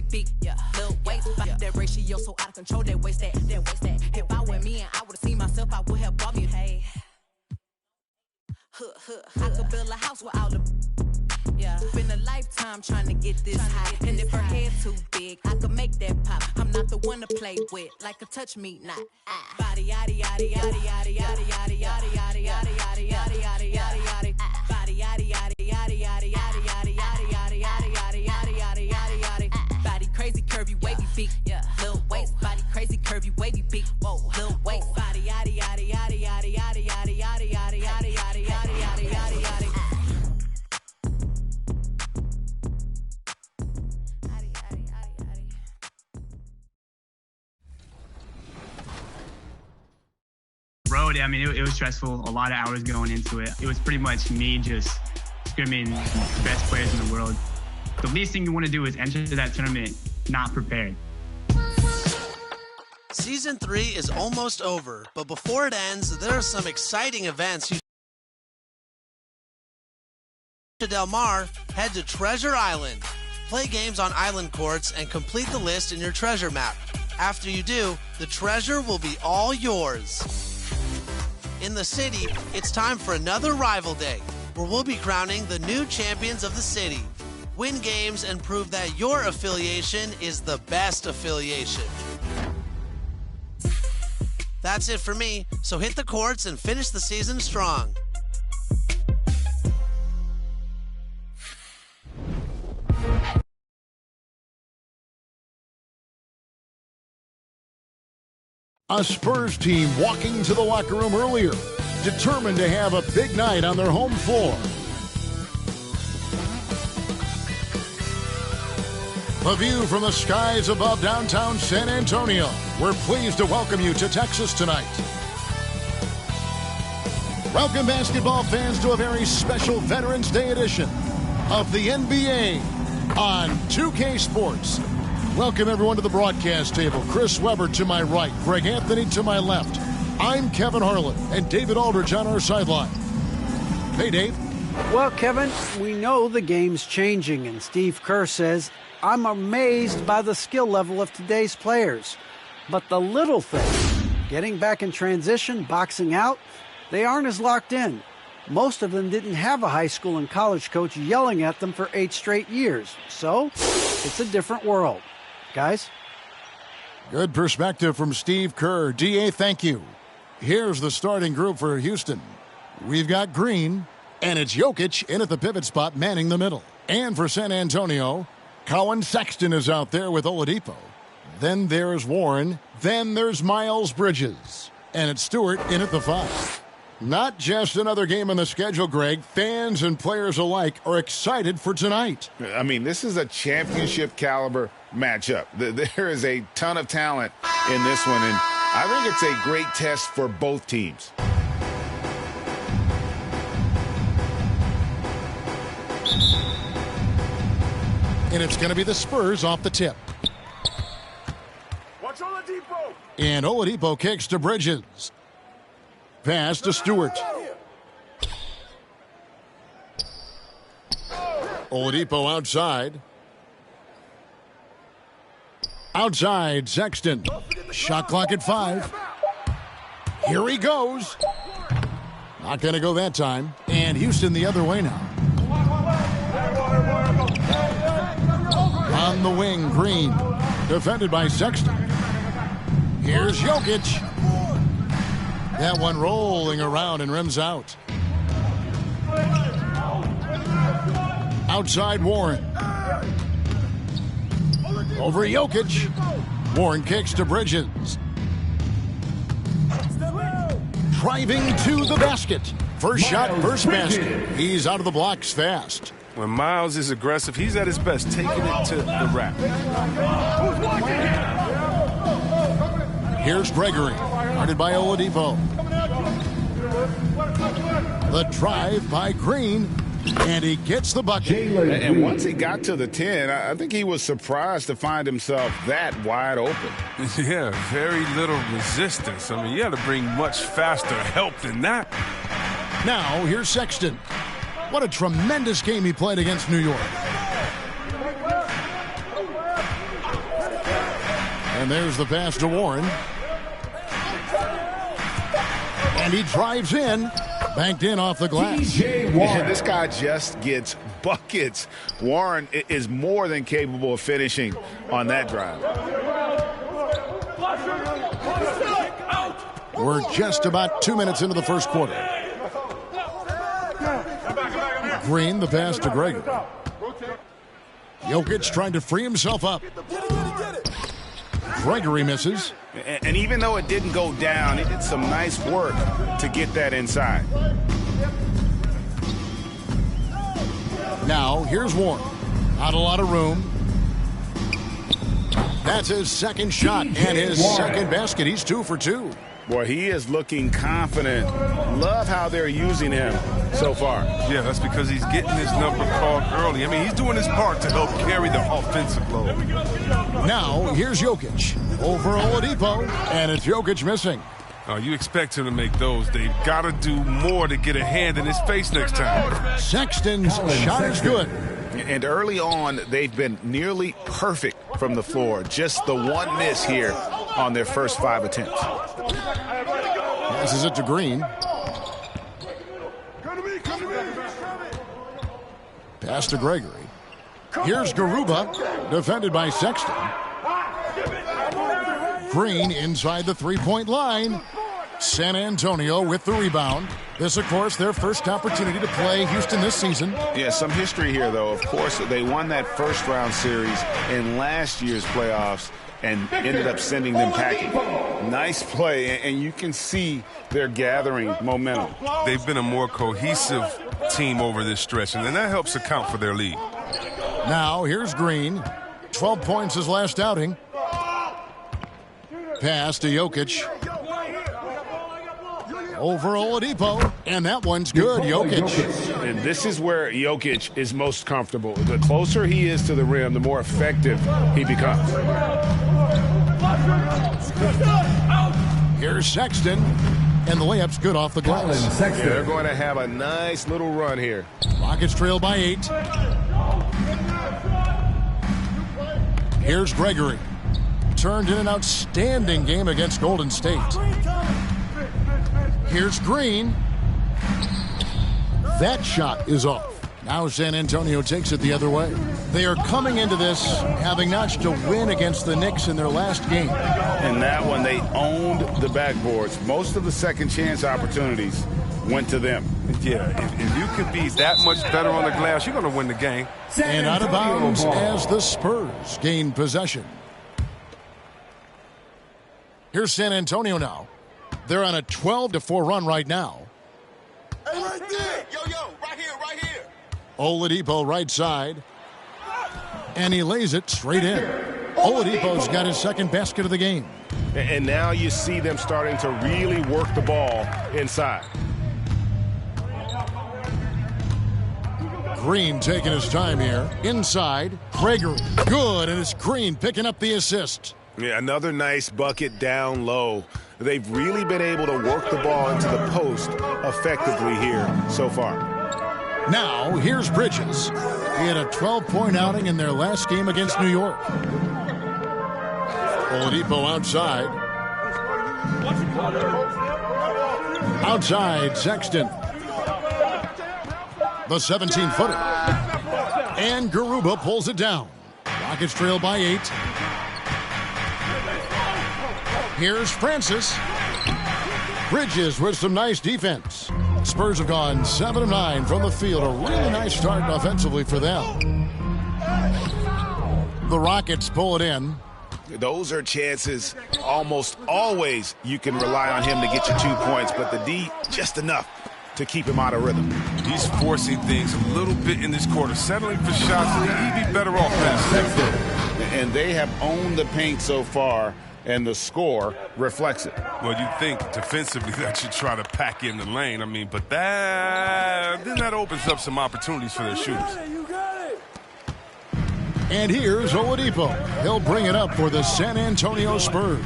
feet, yeah. Little waist, that ratio so out of control, that waist that. If I were me and I would've seen myself, I would have bought me, hey. I could build a house with all the, yeah. Been a lifetime trying to get this high. And if her head too big, I could make that pop. I'm not the one to play with, like a touch me not. Body yaddy yaddy yaddy yaddy yaddy yaddy yaddy yaddy yaddy yaddy yaddy yaddy yaddy yaddy. Body yaddy yaddy yaddy yaddy yaddy yaddy yaddy yaddy yaddy yaddy yaddy yaddy yaddy yaddy. Body crazy curvy wavy feet, yeah. Little waist, body crazy curvy wavy feet, whoa. Little waist, body yaddy yaddy yaddy yaddy yaddy yaddy yaddy yaddy yaddy yaddy yaddy yaddy yaddy yaddy. Road, I mean, it was stressful, a lot of hours going into it. It was pretty much me just scrimming the best players in the world. The least thing you want to do is enter that tournament not prepared. Season 3 is almost over, but before it ends, there are some exciting events. Del Mar, head to Treasure Island. Play games on island courts and complete the list in your treasure map. After you do, the treasure will be all yours. In the city, it's time for another Rival Day, where we'll be crowning the new champions of the city. Win games and prove that your affiliation is the best affiliation. That's it for me, so hit the courts and finish the season strong. A Spurs team walking to the locker room earlier, determined to have a big night on their home floor. A view from the skies above downtown San Antonio. We're pleased to welcome you to Texas tonight. Welcome, basketball fans, to a very special Veterans Day edition of the NBA on 2K Sports. Welcome, everyone, to the broadcast table. Chris Webber to my right, Greg Anthony to my left. I'm Kevin Harlan, and David Aldridge on our sideline. Hey, Dave. Well, Kevin, we know the game's changing, and Steve Kerr says, I'm amazed by the skill level of today's players. But the little things, getting back in transition, boxing out, they aren't as locked in. Most of them didn't have a high school and college coach yelling at them for 8 straight years. So, it's a different world. Guys? Good perspective from Steve Kerr. D.A., thank you. Here's the starting group for Houston. We've got Green, and it's Jokic in at the pivot spot, manning the middle. And for San Antonio, Colin Sexton is out there with Oladipo. Then there's Warren. Then there's Miles Bridges. And it's Stewart in at the 5. Not just another game on the schedule, Greg. Fans and players alike are excited for tonight. I mean, this is a championship caliber matchup. There is a ton of talent in this one, and I think it's a great test for both teams. And it's going to be the Spurs off the tip. Watch Oladipo. And Oladipo kicks to Bridges. Pass to Stewart. Oladipo outside. Outside, Sexton. Shot clock at 5. Here he goes. Not going to go that time. And Houston the other way now. On the wing, Green. Defended by Sexton. Here's Jokic. That one rolling around and rims out. Outside Warren. Over Jokic. Warren kicks to Bridges. Driving to the basket. First shot, first basket. He's out of the blocks fast. When Miles is aggressive, he's at his best, taking it to the rack. Here's Gregory, guarded by Oladipo. The drive by Green, and he gets the bucket. And once he got to the 10, I think he was surprised to find himself that wide open. Yeah, very little resistance. I mean, you had to bring much faster help than that. Now, here's Sexton. What a tremendous game he played against New York. And there's the pass to Warren. And he drives in. Banked in off the glass. Yeah, this guy just gets buckets. Warren is more than capable of finishing on that drive. We're just about 2 minutes into the first quarter. Green, the pass to Gregory. Jokic trying to free himself up. Gregory misses. And even though it didn't go down, he did some nice work to get that inside. Now, here's Warren. Not a lot of room. That's his second shot and his second basket. He's 2 for 2. Boy, he is looking confident. Love how they're using him so far. Yeah, that's because he's getting his number called early. I mean, he's doing his part to help carry the offensive load. Now, here's Jokic. Over Oladipo, and it's Jokic missing. You expect him to make those. They've got to do more to get a hand in his face next time. Sexton's shot is good. And early on, they've been nearly perfect from the floor. Just the one miss here on their first 5 attempts. Passes it to Green. Pass to Gregory. Here's Garuba, defended by Sexton. Green inside the three-point line. San Antonio with the rebound. This, of course, their first opportunity to play Houston this season. Yeah, some history here, though. Of course, they won that first-round series in last year's playoffs and ended up sending them packing. Nice play, and you can see they're gathering momentum. They've been a more cohesive team over this stretch, and then that helps account for their lead. Now, here's Green. 12 points his last outing. Pass to Jokic. Over Oladipo, and that one's good. Jokic. And this is where Jokic is most comfortable. The closer he is to the rim, the more effective he becomes. Here's Sexton, and the layup's good off the glass. Yeah, they're going to have a nice little run here. Rockets trail by 8. Here's Gregory. Turned in an outstanding game against Golden State. Here's Green. That shot is off. Now San Antonio takes it the other way. They are coming into this having notched a win against the Knicks in their last game. And that one, they owned the backboards. Most of the second chance opportunities went to them. Yeah, if you can be that much better on the glass, you're going to win the game. And out of bounds as the Spurs gain possession. Here's San Antonio now. They're on a 12-4 run right now. Hey, right there. Yo, right here. Oladipo right side. And he lays it straight in. Oladipo's got his second basket of the game. And now you see them starting to really work the ball inside. Green taking his time here. Inside. Gregory. Good, and it's Green picking up the assist. Yeah, another nice bucket down low. They've really been able to work the ball into the post effectively here so far. Now, here's Bridges. He had a 12-point outing in their last game against New York. Oladipo outside. Outside, Sexton. The 17-footer. And Garuba pulls it down. Rockets trail by 8. Here's Francis. Bridges with some nice defense. Spurs have gone 7 of 9 from the field. A really nice start offensively for them. The Rockets pull it in. Those are chances almost always you can rely on him to get you 2 points, but the D just enough to keep him out of rhythm. He's forcing things a little bit in this quarter, settling for shots. He'd be better off passing. And they have owned the paint so far, and the score reflects it. Well, you think defensively that you try to pack in the lane. I mean, but that opens up some opportunities for their shooters. And here's Oladipo. He'll bring it up for the San Antonio Spurs.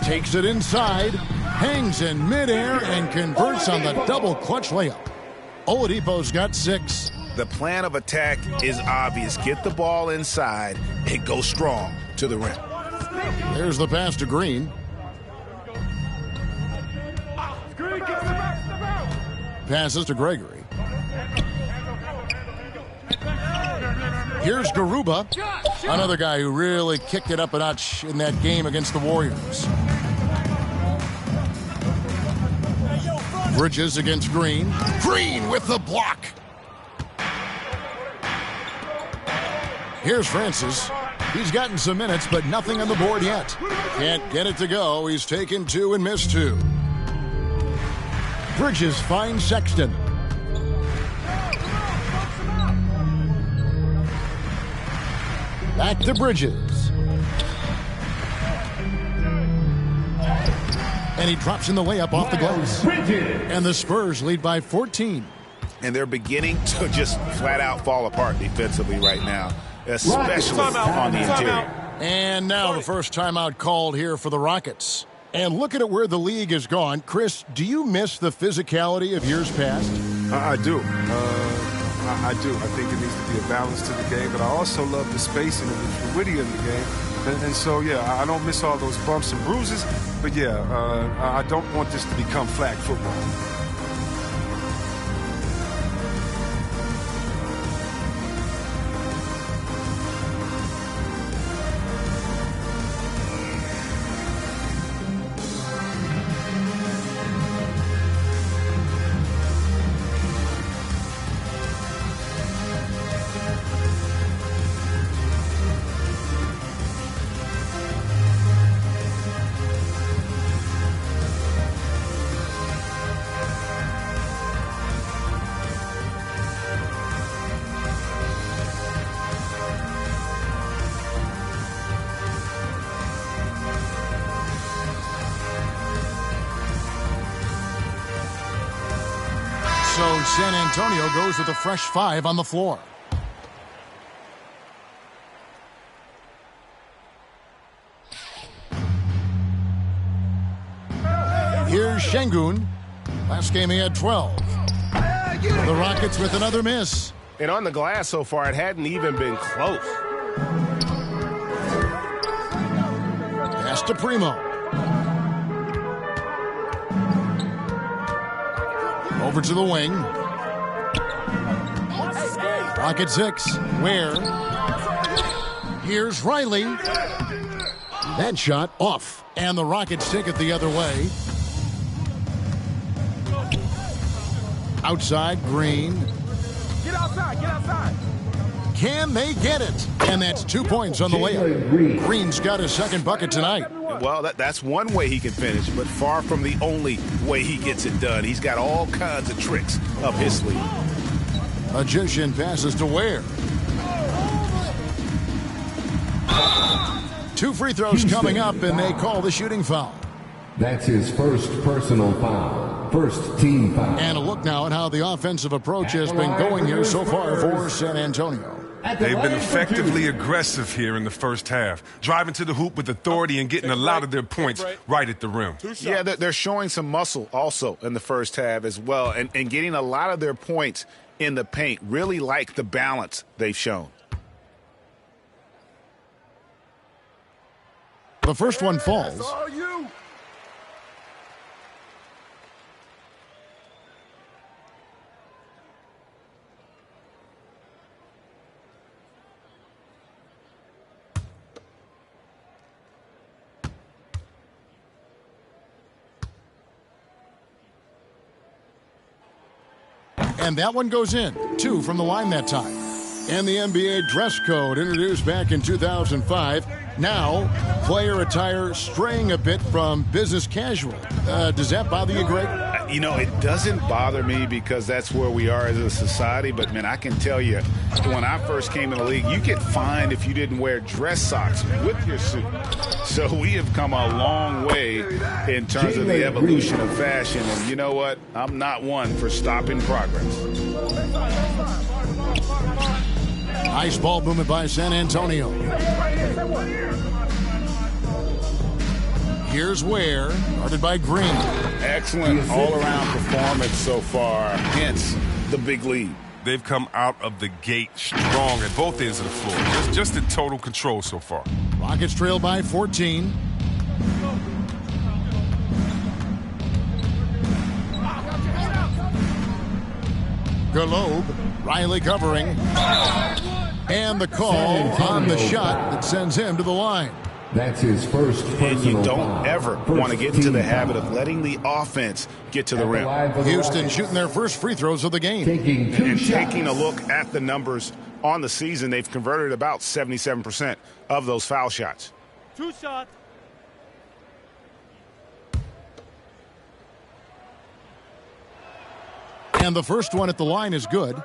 Takes it inside, hangs in midair, and converts on the double clutch layup. Oladipo's got 6. The plan of attack is obvious. Get the ball inside and go strong to the rim. There's the pass to Green. Passes to Gregory. Here's Garuba, another guy who really kicked it up a notch in that game against the Warriors. Bridges against Green. Green with the block. Here's Francis. He's gotten some minutes, but nothing on the board yet. Can't get it to go. He's taken 2 and missed 2. Bridges finds Sexton. Back to Bridges. And he drops in the layup off the glass. And the Spurs lead by 14. And they're beginning to just flat out fall apart defensively right now, especially on the interior. And now the first timeout called here for the Rockets. And looking at where the league has gone, Chris, do you miss the physicality of years past? I do. I do. I think it needs to be a balance to the game, but I also love the spacing and the fluidity of the game. And so, yeah, I don't miss all those bumps and bruises, but, yeah, I don't want this to become flag football. So San Antonio goes with a fresh 5 on the floor. Here's Şengün. Last game he had 12. The Rockets with another miss. And on the glass so far, it hadn't even been close. Pass to Primo. Over to the wing. Rocket 6. Where? Here's Riley. That shot off. And the Rockets take it the other way. Outside, Green. Get outside, get outside. Can they get it? And that's 2 points on the layup. Green's got his second bucket tonight. Well, that's one way he can finish, but far from the only way he gets it done. He's got all kinds of tricks up his sleeve. Magician passes to Ware. 2 free throws coming up, and they call the shooting foul. That's his first personal foul. First team foul. And a look now at how the offensive approach has been going here so far for San Antonio. They've been effectively aggressive here in the first half, driving to the hoop with authority and getting a lot of their points right at the rim. Yeah, they're showing some muscle also in the first half as well, and getting a lot of their points in the paint. Really like the balance they've shown. The first one falls. And that one goes in. 2 from the line that time. And the NBA dress code introduced back in 2005. Now, player attire straying a bit from business casual. Does that bother you, Greg? You know, it doesn't bother me because that's where we are as a society. But, man, I can tell you, when I first came in the league, you get fined if you didn't wear dress socks with your suit. So we have come a long way in terms of the evolution of fashion. And you know what? I'm not one for stopping progress. Nice ball movement by San Antonio. Here's Ware, guarded by Green. Excellent all-around performance so far, hence the big lead. they've come out of the gate strong at both ends of the floor. Just in total control so far. Rockets trail by 14. Galobe, Riley covering. And the call on the shot that sends him to the line. That's his first personal And you don't foul. ever First want to get into the team habit foul. of letting the offense get to the rim. Houston shooting their first free throws of the game. Taking two And shots. taking a look at the numbers on the season, they've converted about 77% of those foul shots. 2 shots. And the first one at the line is good.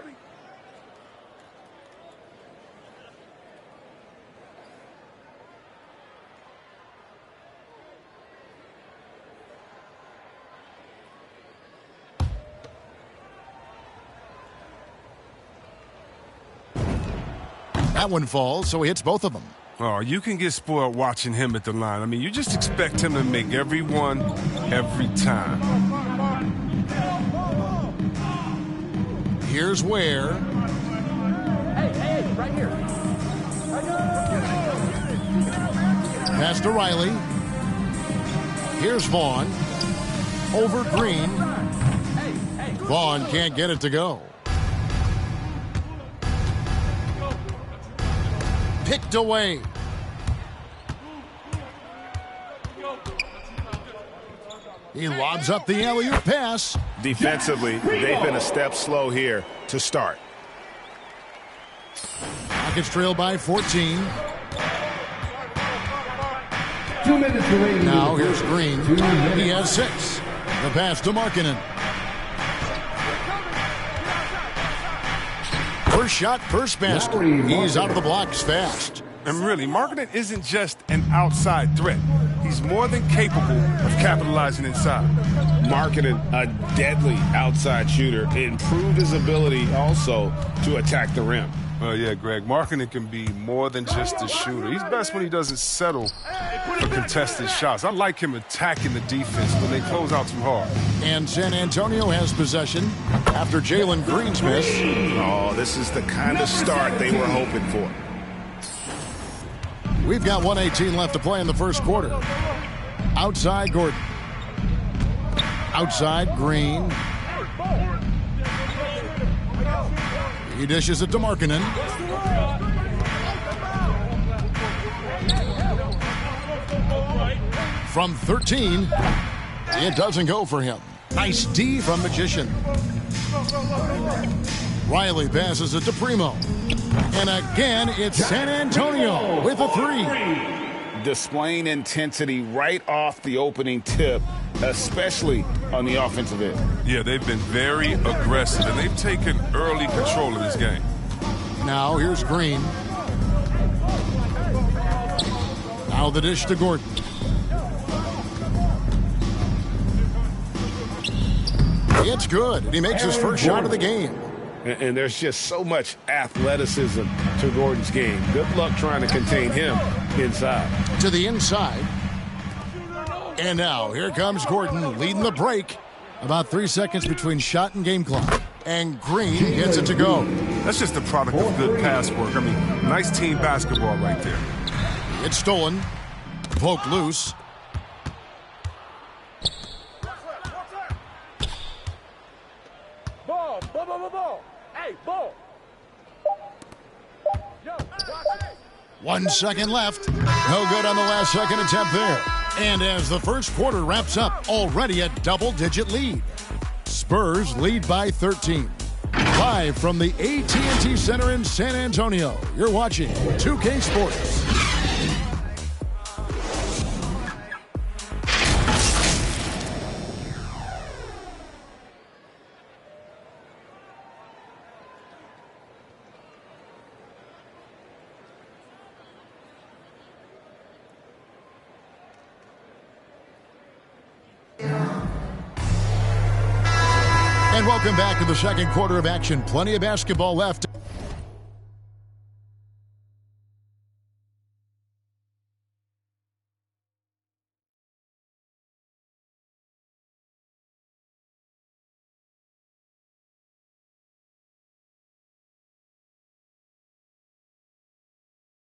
That one falls, so he hits both of them. Oh, you can get spoiled watching him at the line. I mean, you just expect him to make every one, every time. Here's Ware. Hey, right here. Pass to Riley. Here's Vaughn. Over Green. Vaughn can't get it to go. Picked away. He lobs up the alley-oop pass. Defensively, they've been a step slow here to start. Rockets trail by 14. 2 minutes remaining. Now here's Green. He has 6. The pass to Markkanen. First shot, first basket. He's out of the blocks fast. And really, Markkanen isn't just an outside threat. He's more than capable of capitalizing inside. Markkanen, a deadly outside shooter, improved his ability also to attack the rim. Well, yeah, Greg, Markkanen can be more than just a shooter. He's best when he doesn't settle for contested shots. I like him attacking the defense when they close out too hard. And San Antonio has possession after Jalen Green's miss. Oh, this is the kind of start they were hoping for. We've got 1:18 left to play in the first quarter. Outside Gordon. Outside Green. He dishes it to Markkanen. From 13, it doesn't go for him. Nice D from Magician. Riley passes it to Primo. And again, it's San Antonio with a 3. Displaying intensity right off the opening tip, especially on the offensive end. Yeah, they've been very aggressive, and they've taken early control of this game. Now here's Green. Now the dish to Gordon. It's good, and he makes his first shot of the game. And there's just so much athleticism to Gordon's game. Good luck trying to contain him inside. To the inside. And now here comes Gordon leading the break. About 3 seconds between shot and game clock. And Green gets it to go. That's just the product of good pass work. I mean, nice team basketball right there. It's stolen. Poked loose. Ball. Hey, ball. Yo, watch it. 1 second left. No good on the last second attempt there. And as the first quarter wraps up, already a double-digit lead. Spurs lead by 13. Live from the AT&T Center in San Antonio, you're watching 2K Sports. And welcome back to the second quarter of action. Plenty of basketball left.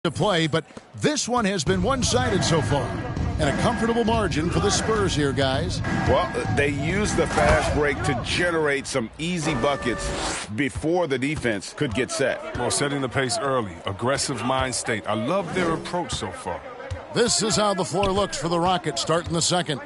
to play, but this one has been one-sided so far. And a comfortable margin for the Spurs here, guys. Well, they used the fast break to generate some easy buckets before the defense could get set. Well, setting the pace early, aggressive mind state. I love their approach so far. This is how the floor looks for the Rockets starting the second.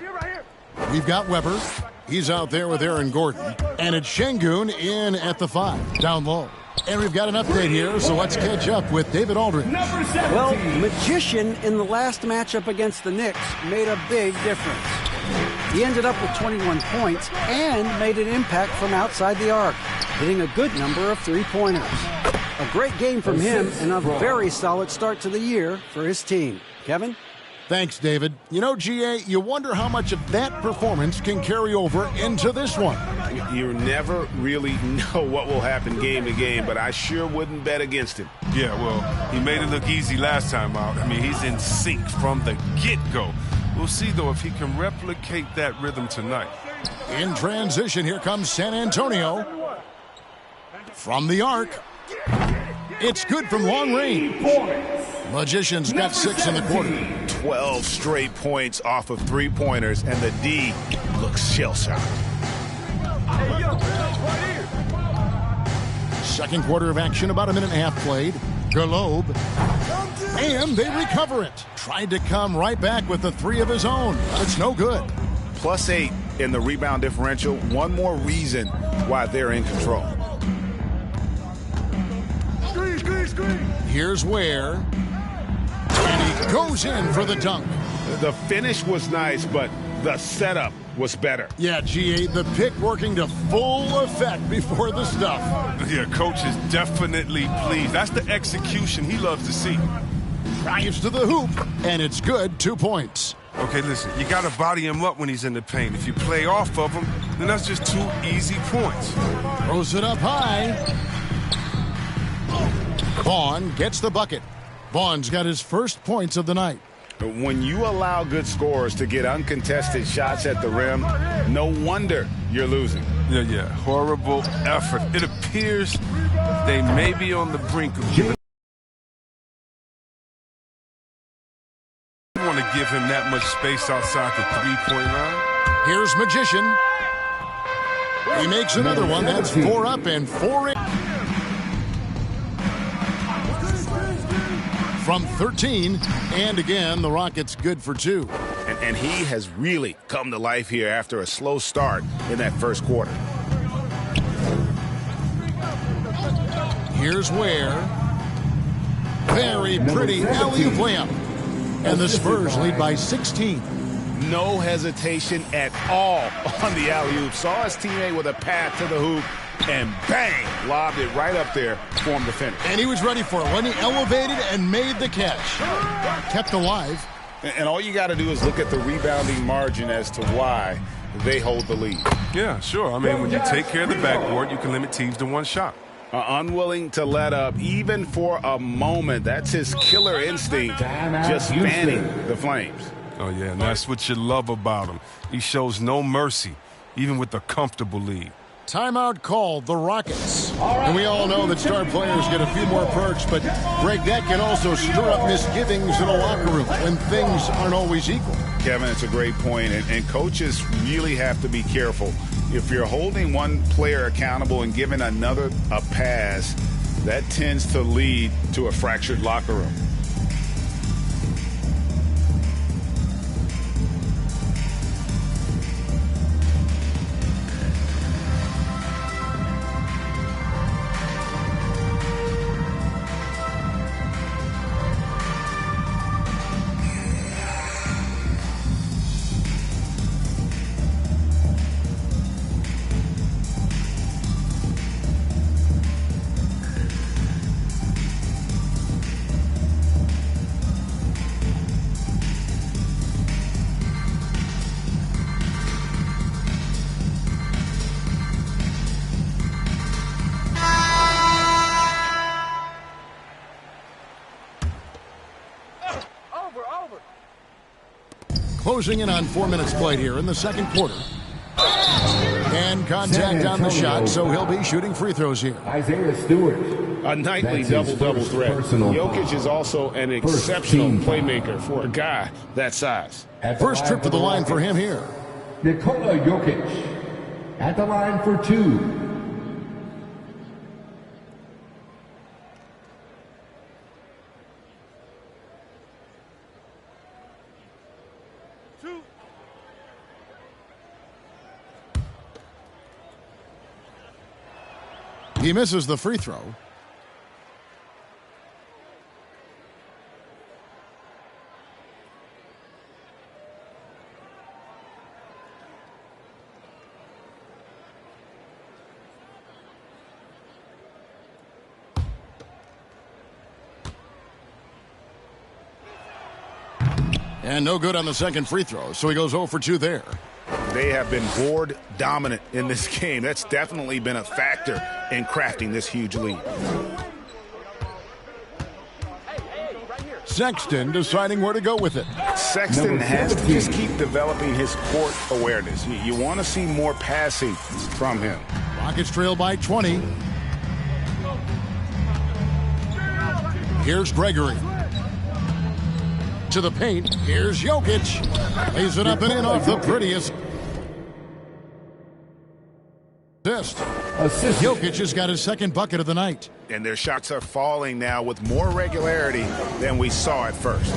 We've got Weber. He's out there with Aaron Gordon. And it's Şengün in at the 5, down low. And we've got an update here, so let's catch up with David Aldridge. Well, Magician in the last matchup against the Knicks made a big difference. He ended up with 21 points and made an impact from outside the arc, hitting a good number of three-pointers. A great game from him and a very solid start to the year for his team. Kevin? Thanks, David. You know, GA, you wonder how much of that performance can carry over into this one. You never really know what will happen game to game, but I sure wouldn't bet against him. Yeah, well, he made it look easy last time out. I mean, he's in sync from the get-go. We'll see, though, if he can replicate that rhythm tonight. In transition, here comes San Antonio. From the arc. It's good from long range. Magician's got 6 in the quarter. 12 straight points off of three-pointers, and the D looks shell-shocked. Second quarter of action, about a minute and a half played. Galobe. And they recover it. Tried to come right back with the 3 of his own. But it's no good. +8 in the rebound differential. One more reason why they're in control. Here's Ware. And he goes in for the dunk. The finish was nice, but the setup was better. Yeah, GA, the pick working to full effect before the stuff. Yeah, coach is definitely pleased. That's the execution he loves to see. Drives to the hoop, and it's good. 2 points. Okay, listen, you got to body him up when he's in the paint. If you play off of him, then that's just 2 easy points. Throws it up high. Vaughn gets the bucket. Vaughn's got his first points of the night. When you allow good scorers to get uncontested shots at the rim, no wonder you're losing. Yeah. Horrible effort. It appears they may be on the brink of giving. You want to give him that much space outside the three-point line? Here's Magician. He makes another one. That's 4 up and 4 in. From 13, and again, the Rockets good for 2. And he has really come to life here after a slow start in that first quarter. Here's Ware. Very pretty alley-oop layup. And the Spurs lead by 16. No hesitation at all on the alley-oop. Saw his teammate with a path to the hoop, and bang, lobbed it right up there for him to finish. And he was ready for it when he elevated and made the catch. Kept alive. And all you got to do is look at the rebounding margin as to why they hold the lead. Yeah, sure. I mean, when you take care of the backboard, you can limit teams to 1 shot. Unwilling to let up, even for a moment. That's his killer instinct, just fanning the flames. Oh, yeah, and that's what you love about him. He shows no mercy, even with a comfortable lead. Timeout called, the Rockets. And we all know that star players get a few more perks, but, Greg, that can also stir up misgivings in a locker room when things aren't always equal. Kevin, it's a great point, and coaches really have to be careful. If you're holding one player accountable and giving another a pass, that tends to lead to a fractured locker room. Closing in on 4 minutes played here in the second quarter. And contact on the shot, so he'll be shooting free throws here. Isaiah Stewart. A nightly That's his double-double first threat. personal Jokic foul. is also an First exceptional team foul. playmaker for a guy that size. First trip to the line for him here. Nikola Jokic at the line for 2. He misses the free throw. And no good on the second free throw, so he goes 0 for 2 there. They have been board dominant in this game. That's definitely been a factor in crafting this huge lead. Sexton deciding where to go with it. Sexton has to just keep developing his court awareness. You want to see more passing from him. Rockets trail by 20. Here's Gregory. To the paint. Here's Jokic. Lays it up and in off the prettiest. Assist. Jokic has got his second bucket of the night. And their shots are falling now with more regularity than we saw at first.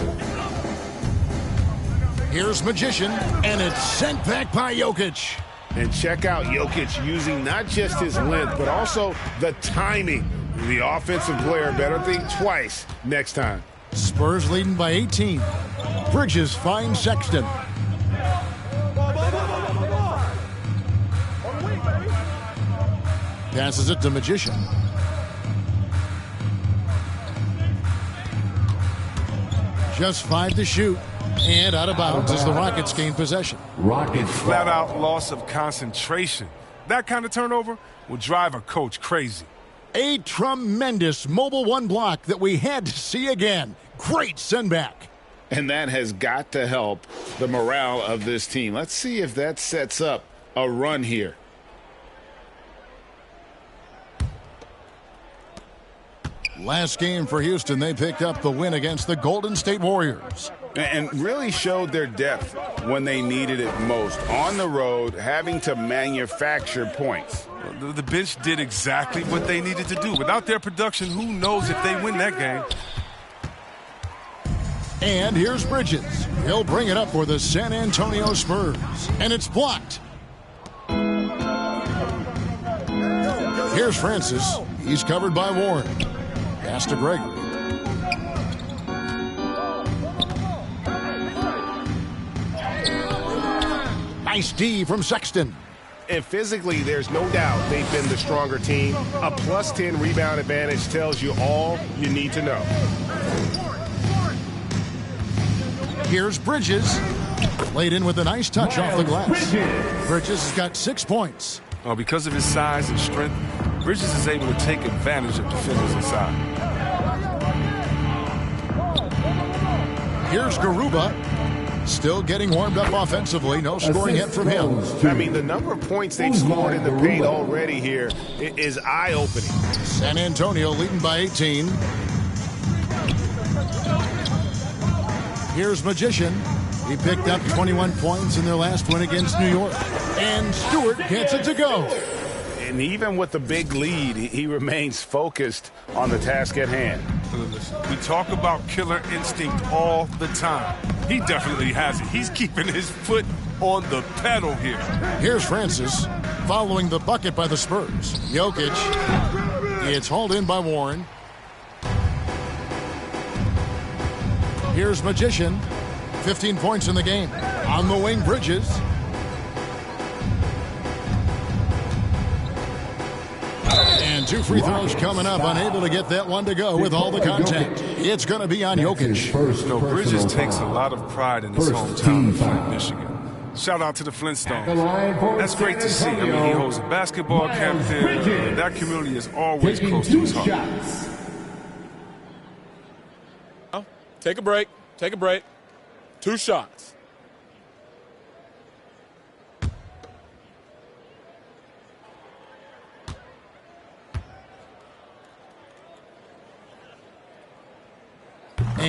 Here's Magician, and it's sent back by Jokic. And check out Jokic using not just his length, but also the timing. The offensive player better think twice next time. Spurs leading by 18. Bridges finds Sexton. Passes it to Magician. Just 5 to shoot. And out of bounds as the Rockets gain possession. Rockets flat-out loss of concentration. That kind of turnover will drive a coach crazy. A tremendous Mobile One block that we had to see again. Great send back. And that has got to help the morale of this team. Let's see if that sets up a run here. Last game for Houston, they picked up the win against the Golden State Warriors. And really showed their depth when they needed it most. On the road, having to manufacture points. The bench did exactly what they needed to do. Without their production, who knows if they win that game. And here's Bridges. He'll bring it up for the San Antonio Spurs. And it's blocked. Here's Francis. He's covered by Warren. Pass to Gregory. Nice D from Sexton. And physically, there's no doubt they've been the stronger team. A plus 10 rebound advantage tells you all you need to know. Here's Bridges. Laid in with a nice touch off the glass. Bridges has got 6 points. Oh, because of his size and strength, Bridges is able to take advantage of defenders inside. Here's Garuba. Still getting warmed up offensively. No scoring yet from him. I mean, the number of points they've scored in the paint already here is eye-opening. San Antonio leading by 18. Here's Magician. He picked up 21 points in their last win against New York. And Stewart gets it to go. And even with the big lead, he remains focused on the task at hand. We talk about killer instinct all the time. He definitely has it. He's keeping his foot on the pedal here. Here's Francis following the bucket by the Spurs. Jokic. It's hauled in by Warren. Here's Magician. 15 points in the game. On the wing, Bridges. And 2 free throws coming up. Unable to get that one to go with all the contact. It's going to be on Jokic. Bridges takes a lot to pride in his hometown of Flint, Michigan. Shout out to the Flintstones. That's great to see. I mean, he holds a basketball camp there. That community is always close to his heart. Take a break. Take a break. 2 shots.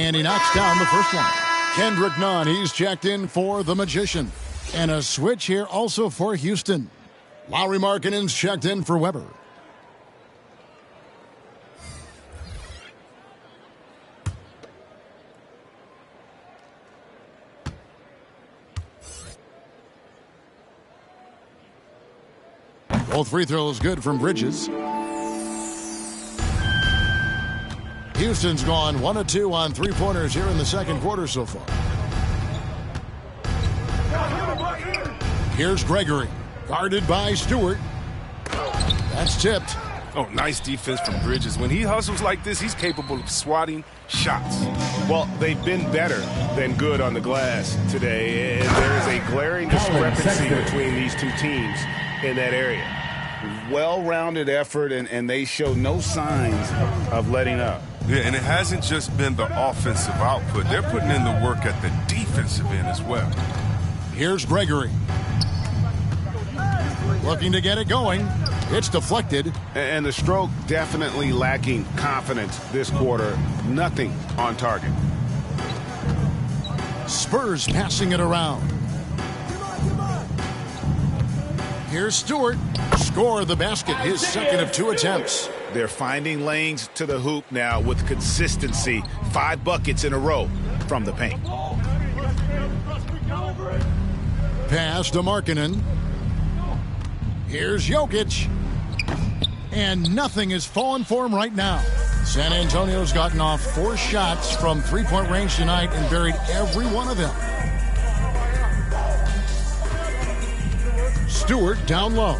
And he knocks down the first one. Kendrick Nunn, he's checked in for the Magician. And a switch here also for Houston. Lauri Markkanen's checked in for Weber. Both free throws good from Bridges. Houston's gone 1 of 2 on three-pointers here in the second quarter so far. Here's Gregory, guarded by Stewart. That's tipped. Oh, nice defense from Bridges. When he hustles like this, he's capable of swatting shots. Well, they've been better than good on the glass today, and there is a glaring discrepancy between these two teams in that area. Well-rounded effort, and they show no signs of letting up. Yeah, and it hasn't just been the offensive output. They're putting in the work at the defensive end as well. Here's Gregory. Looking to get it going. It's deflected. And the stroke definitely lacking confidence this quarter. Nothing on target. Spurs passing it around. Here's Stewart. Score the basket, his second of 2 attempts. They're finding lanes to the hoop now with consistency. 5 buckets in a row from the paint. Pass to Markkanen. Here's Jokic. And nothing is falling for him right now. San Antonio's gotten off 4 shots from three-point range tonight and buried every one of them. Stewart down low.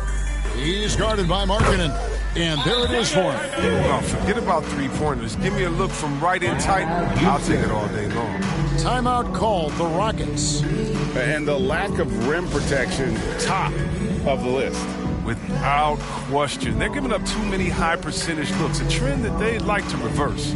He's guarded by Markkanen. And there it is for him. Oh, forget about three-pointers. Give me a look from right in tight. I'll take it all day long. Timeout called the Rockets. And the lack of rim protection, top of the list. Without question. They're giving up too many high-percentage looks, a trend that they'd like to reverse.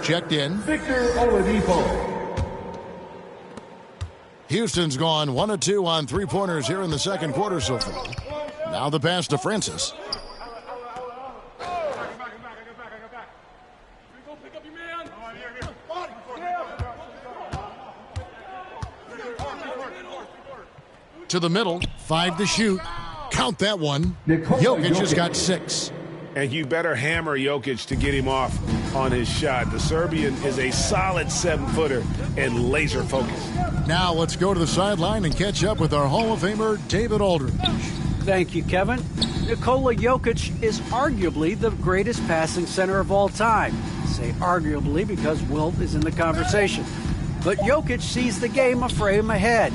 Checked in. Victor Oladipo. Houston's gone 1 of 2 on three-pointers here in the second quarter so far. Now the pass to Francis. To the middle, 5 to shoot. Count that one. Jokic has got 6. And you better hammer Jokic to get him off on his shot. The Serbian is a solid 7-footer and laser focused. Now let's go to the sideline and catch up with our Hall of Famer, David Aldridge. Thank you, Kevin. Nikola Jokic is arguably the greatest passing center of all time. I say arguably because Wilt is in the conversation. But Jokic sees the game a frame ahead.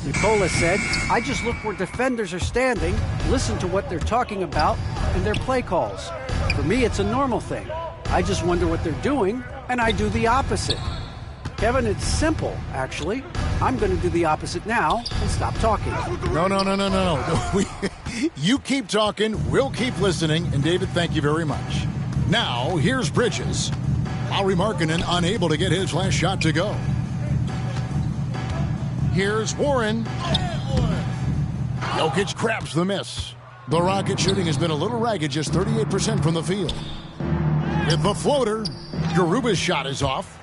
Nikola said, I just look where defenders are standing, listen to what they're talking about, and their play calls. For me, it's a normal thing. I just wonder what they're doing, and I do the opposite. Kevin, it's simple, actually. I'm going to do the opposite now and stop talking. No. You keep talking, we'll keep listening, and David, thank you very much. Now, here's Bridges. Lauri Markkanen unable to get his last shot to go. Here's Warren. Jokic grabs the miss. The Rocket shooting has been a little ragged, just 38% from the field. With the floater, Garuba's shot is off.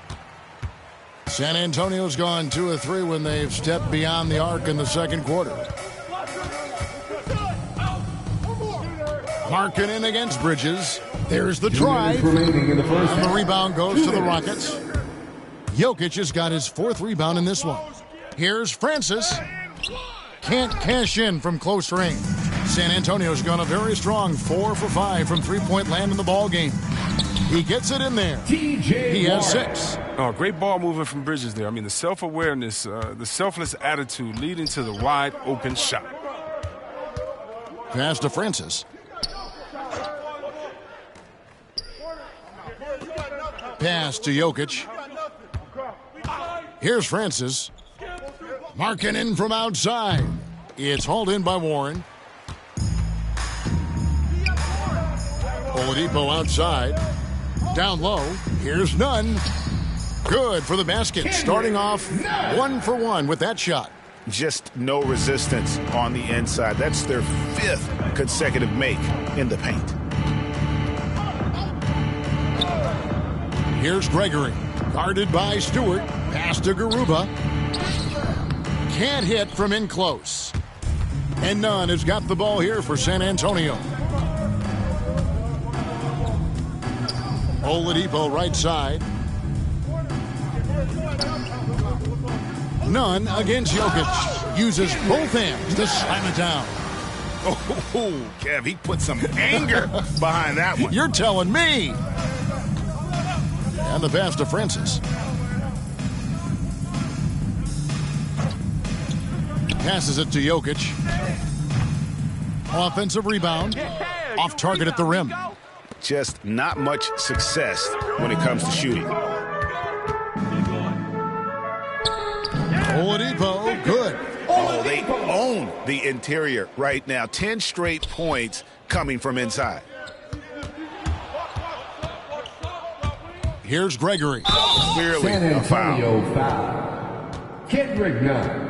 San Antonio's gone 2 of 3 when they've stepped beyond the arc in the second quarter. Markkanen against Bridges. There's the try. And the rebound goes to the Rockets. Jokic has got his 4th rebound in this one. Here's Francis. can't cash in from close range. San Antonio's gone a very strong 4 for 5 from three-point land in the ball game. He gets it in there. He has 6. Oh, great ball movement from Bridges there. I mean, the self-awareness, the selfless attitude leading to the wide-open shot. Pass to Francis. Pass to Jokic. Here's Francis. Marking in from outside. It's hauled in by Warren. Oladipo outside. Down low. Here's Nunn. Good for the basket. Starting off 1 for 1 with that shot. Just no resistance on the inside. That's their 5th consecutive make in the paint. Here's Gregory. Guarded by Stewart. Pass to Garuba. Can't hit from in close. And Nunn has got the ball here for San Antonio. Oladipo right side. Nunn against Jokic. Uses both hands to slam it down. Oh, Kev, he put some anger behind that one. You're telling me. And the pass to Francis. Passes it to Jokic. Offensive rebound. Off target at the rim. Just not much success when it comes to shooting. Oladipo, good. Oh, they own the interior right now. 10 straight points coming from inside. Here's Gregory. Clearly San a foul. Antonio foul. Kendrick Nunn.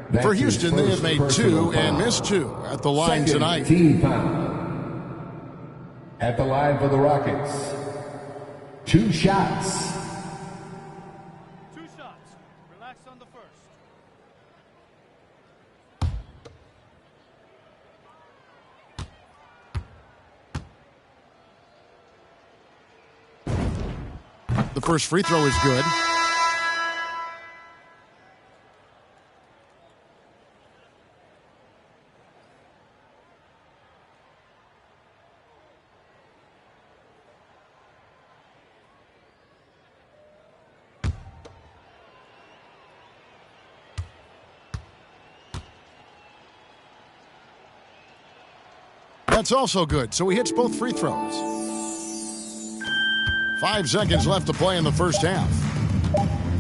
That's For Houston, they have made 2 and missed 2 at the line tonight. Team foul. At the line for the Rockets. 2 shots. 2 shots. Relax on the first. The first free throw is good. That's also good, so he hits both free throws. 5 seconds left to play in the first half.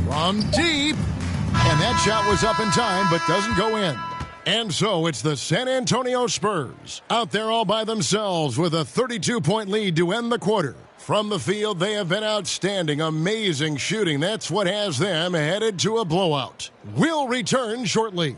From deep. And that shot was up in time, but doesn't go in. And so it's the San Antonio Spurs out there all by themselves with a 32-point lead to end the quarter. From the field, they have been outstanding, amazing shooting. That's what has them headed to a blowout. We'll return shortly.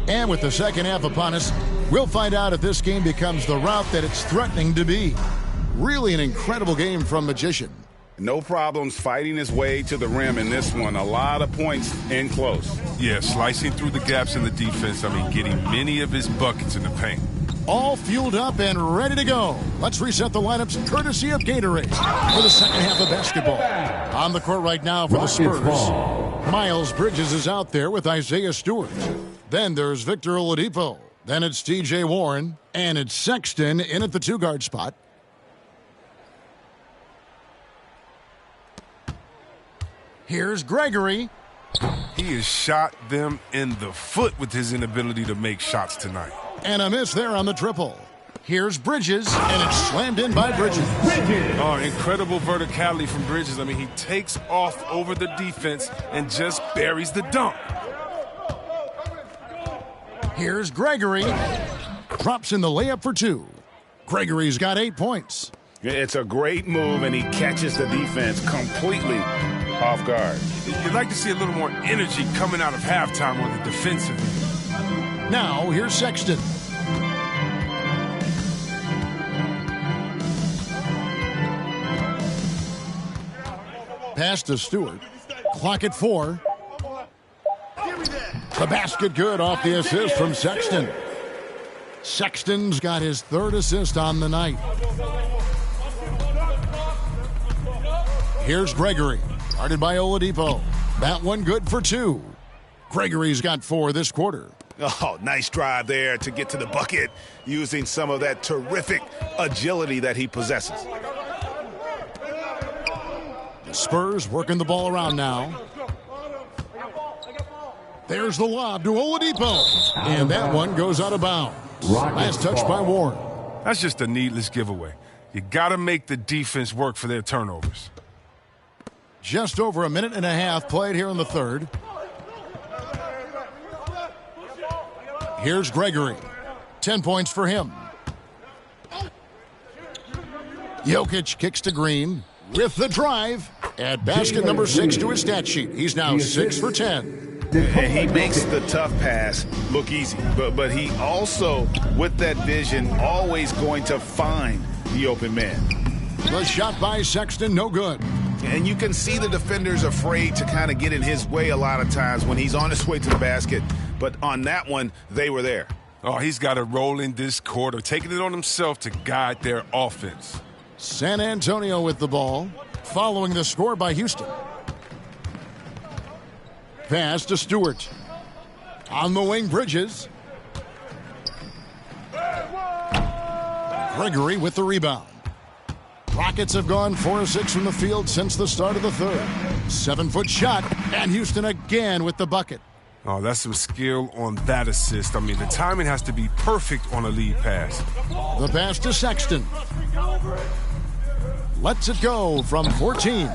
And with the second half upon us, we'll find out if this game becomes the rout that it's threatening to be. Really an incredible game from Magician. No problems fighting his way to the rim in this one. A lot of points in close. Yeah, slicing through the gaps in the defense. I mean, getting many of his buckets in the paint. All fueled up and ready to go. Let's reset the lineups courtesy of Gatorade for the second half of basketball. On the court right now for the Spurs, Miles Bridges is out there with Isaiah Stewart. Then there's Victor Oladipo. Then it's T.J. Warren. And it's Sexton in at the 2-guard spot. Here's Gregory. He has shot them in the foot with his inability to make shots tonight. And a miss there on the triple. Here's Bridges, and it's slammed in by Bridges. Oh, incredible verticality from Bridges. I mean, he takes off over the defense and just buries the dunk. Here's Gregory. Drops in the layup for 2. Gregory's got 8 points. It's a great move, and he catches the defense completely off guard. You'd like to see a little more energy coming out of halftime on the defensive end. Now, here's Sexton. Pass to Stewart. Clock at 4. The basket good off the assist from Sexton. Sexton's got his 3rd assist on the night. Here's Gregory. Guarded by Oladipo. That one good for 2. Gregory's got 4 this quarter. Oh, nice drive there to get to the bucket using some of that terrific agility that he possesses. The Spurs working the ball around now. There's the lob to Oladipo. And that one goes out of bounds. Last touch by Warren. That's just a needless giveaway. You got to make the defense work for their turnovers. Just over a minute and a half played here in the 3rd. Here's Gregory. 10 points for him. Jokic kicks to Green with the drive. Add basket number 6 to his stat sheet. He's now 6 for 10. And he makes the tough pass look easy. But he also, with that vision, always going to find the open man. The shot by Sexton, no good. And you can see the defenders afraid to kind of get in his way a lot of times when he's on his way to the basket. But on that one, they were there. Oh, he's got a role in this quarter, taking it on himself to guide their offense. San Antonio with the ball, following the score by Houston. Pass to Stewart. On the wing, Bridges. Gregory with the rebound. Rockets have gone 4 of 6 from the field since the start of the 3rd. 7-foot shot, and Houston again with the bucket. Oh, that's some skill on that assist. I mean, the timing has to be perfect on a lead pass. The pass to Sexton. Lets it go from 14.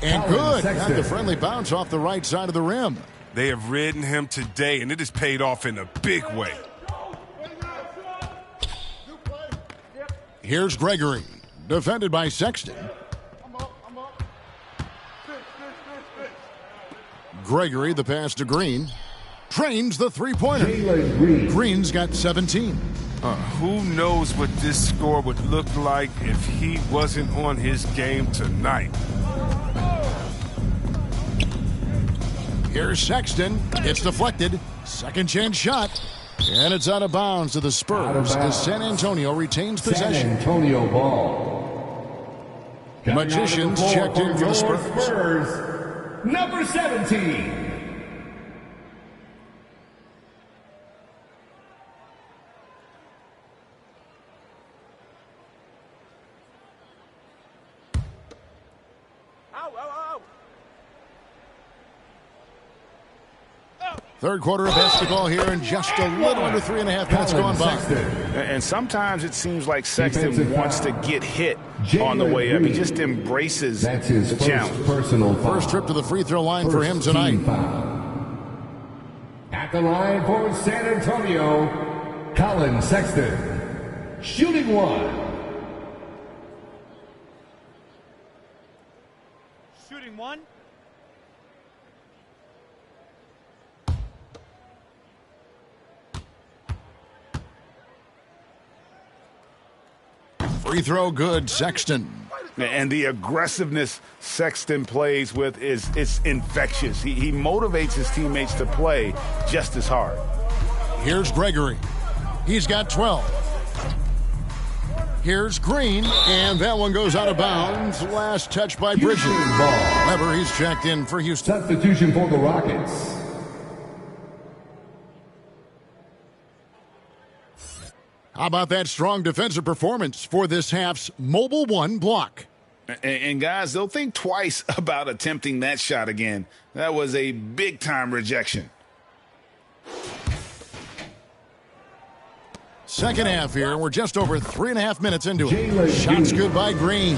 And good. Got the friendly bounce off the right side of the rim. They have ridden him today, and it has paid off in a big way. Here's Gregory. Defended by Sexton. Gregory, the pass to Green. Trains the three-pointer. Green's got 17. Who knows what this score would look like if he wasn't on his game tonight. Here's Sexton. It's deflected. Second chance shot. And it's out of bounds to the Spurs as San Antonio retains possession. San Antonio ball. Magicians checked in for the Spurs. Number 17. Third quarter of basketball here, and just a little under 3.5 minutes gone by. And sometimes it seems like Sexton wants to get hit on the way up. He just embraces the challenge. First trip to the free throw line for him tonight. At the line for San Antonio, Colin Sexton, shooting one. Shooting one. Free throw good, Sexton. And the aggressiveness Sexton plays with is infectious. He motivates his teammates to play just as hard. Here's Gregory. He's got 12. Here's Green, and that one goes out of bounds. Last touch by Bridges. However, he's checked in for Houston. Substitution for the Rockets. How about that strong defensive performance for this half's Mobile One block? And guys, they'll think twice about attempting that shot again. That was a big-time rejection. Second half here. We're just over 3.5 minutes into it. Shots good by Green.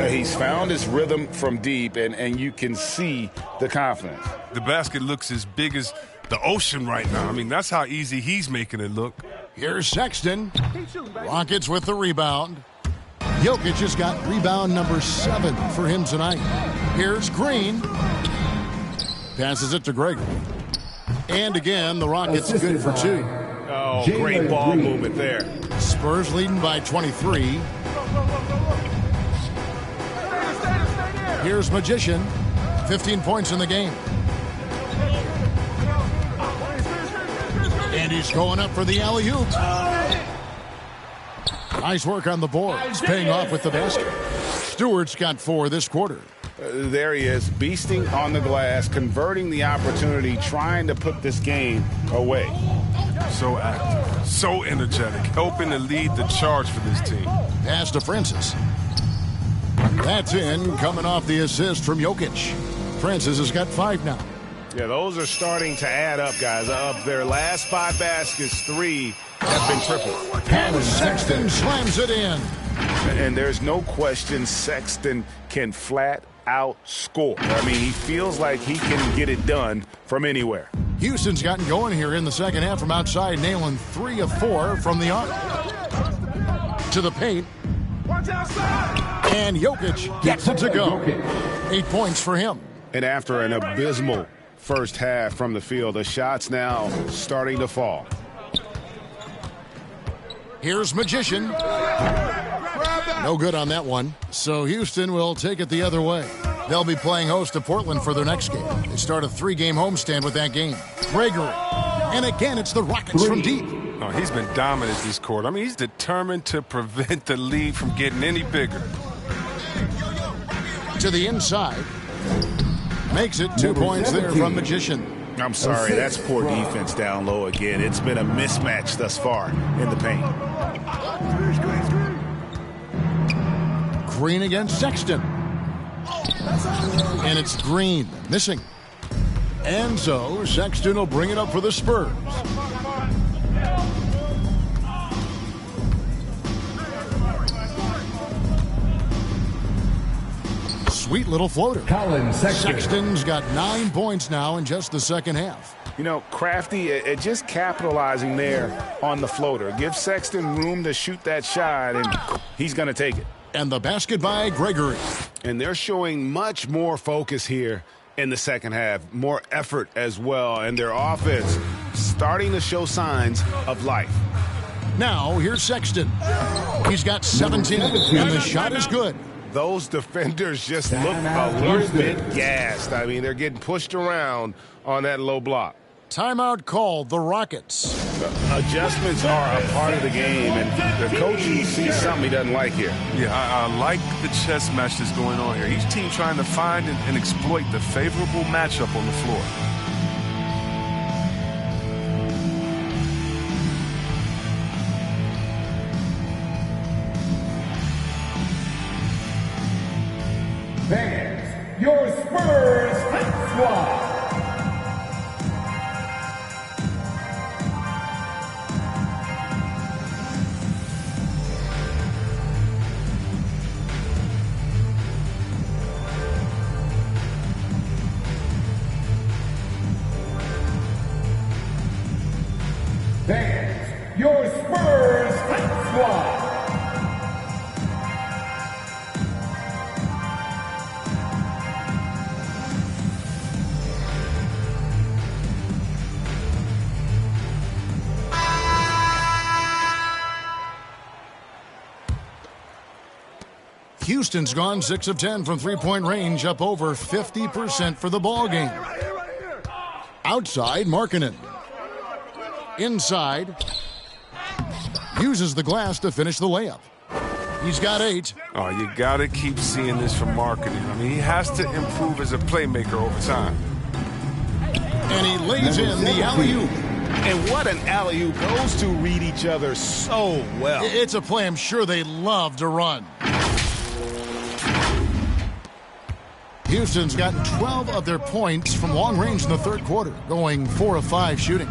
He's found his rhythm from deep, and you can see the confidence. The basket looks as big as the ocean right now. I mean, that's how easy he's making it look. Here's Sexton. Rockets with the rebound. Jokic has got rebound number 7 for him tonight. Here's Green. Passes it to Gregory. And again, the Rockets good for 2. Oh, great ball movement there. Spurs leading by 23. Here's Magician. 15 points in the game. And he's going up for the alley-oop. Nice work on the boards, paying off with the basket. Stewart's got 4 this quarter. There he is, beasting on the glass, converting the opportunity, trying to put this game away. So active, so energetic, helping to lead the charge for this team. Pass to Francis. That's in, coming off the assist from Jokic. Francis has got 5 now. Yeah, those are starting to add up, guys. Of their last 5 baskets, 3 have been triple. And Sexton slams it in. And there's no question Sexton can flat out score. I mean, he feels like he can get it done from anywhere. Houston's gotten going here in the second half from outside, nailing 3 of 4 from the arc. To the paint. And Jokic gets it to go. 8 points for him. And after an abysmal first half from the field, the shots now starting to fall. Here's Magician. No good on that one. So Houston will take it the other way. They'll be playing host to Portland for their next game. They start a 3-game homestand with that game. Gregory. And again, it's the Rockets from deep. Oh, he's been dominant this quarter. I mean, he's determined to prevent the lead from getting any bigger. To the inside. Makes it 2 points there from Magician. I'm sorry, that's poor defense down low again. It's been a mismatch thus far in the paint. Green against Sexton. And it's Green missing. And so Sexton will bring it up for the Spurs. Sweet little floater. Colin Sexton. Sexton's got 9 points now in just the second half. You know, Crafty just capitalizing there on the floater. Give Sexton room to shoot that shot, and he's going to take it. And the basket by Gregory. And they're showing much more focus here in the second half. More effort as well. And their offense starting to show signs of life. Now, here's Sexton. He's got 17, and the shot is good. Those defenders just look a little bit gassed. I mean, they're getting pushed around on that low block. Timeout called, the Rockets. Adjustments are a part of the game, and the coach sees something he doesn't like here. Yeah, I like the chess match that's going on here. Each team trying to find and exploit the favorable matchup on the floor. Fans, your Spurs Hype Squad. Fans, your Spurs Hype Squad. Houston's gone 6 of 10 from three-point range, up over 50% for the ball game. Outside, Markkanen. Inside, uses the glass to finish the layup. He's got 8. Oh, you got to keep seeing this from Markkanen. I mean, he has to improve as a playmaker over time. And he lays in the alley-oop. And what an alley-oop. Those two read each other so well. It's a play I'm sure they love to run. Houston's gotten 12 of their points from long range in the third quarter, going 4 of 5 shooting.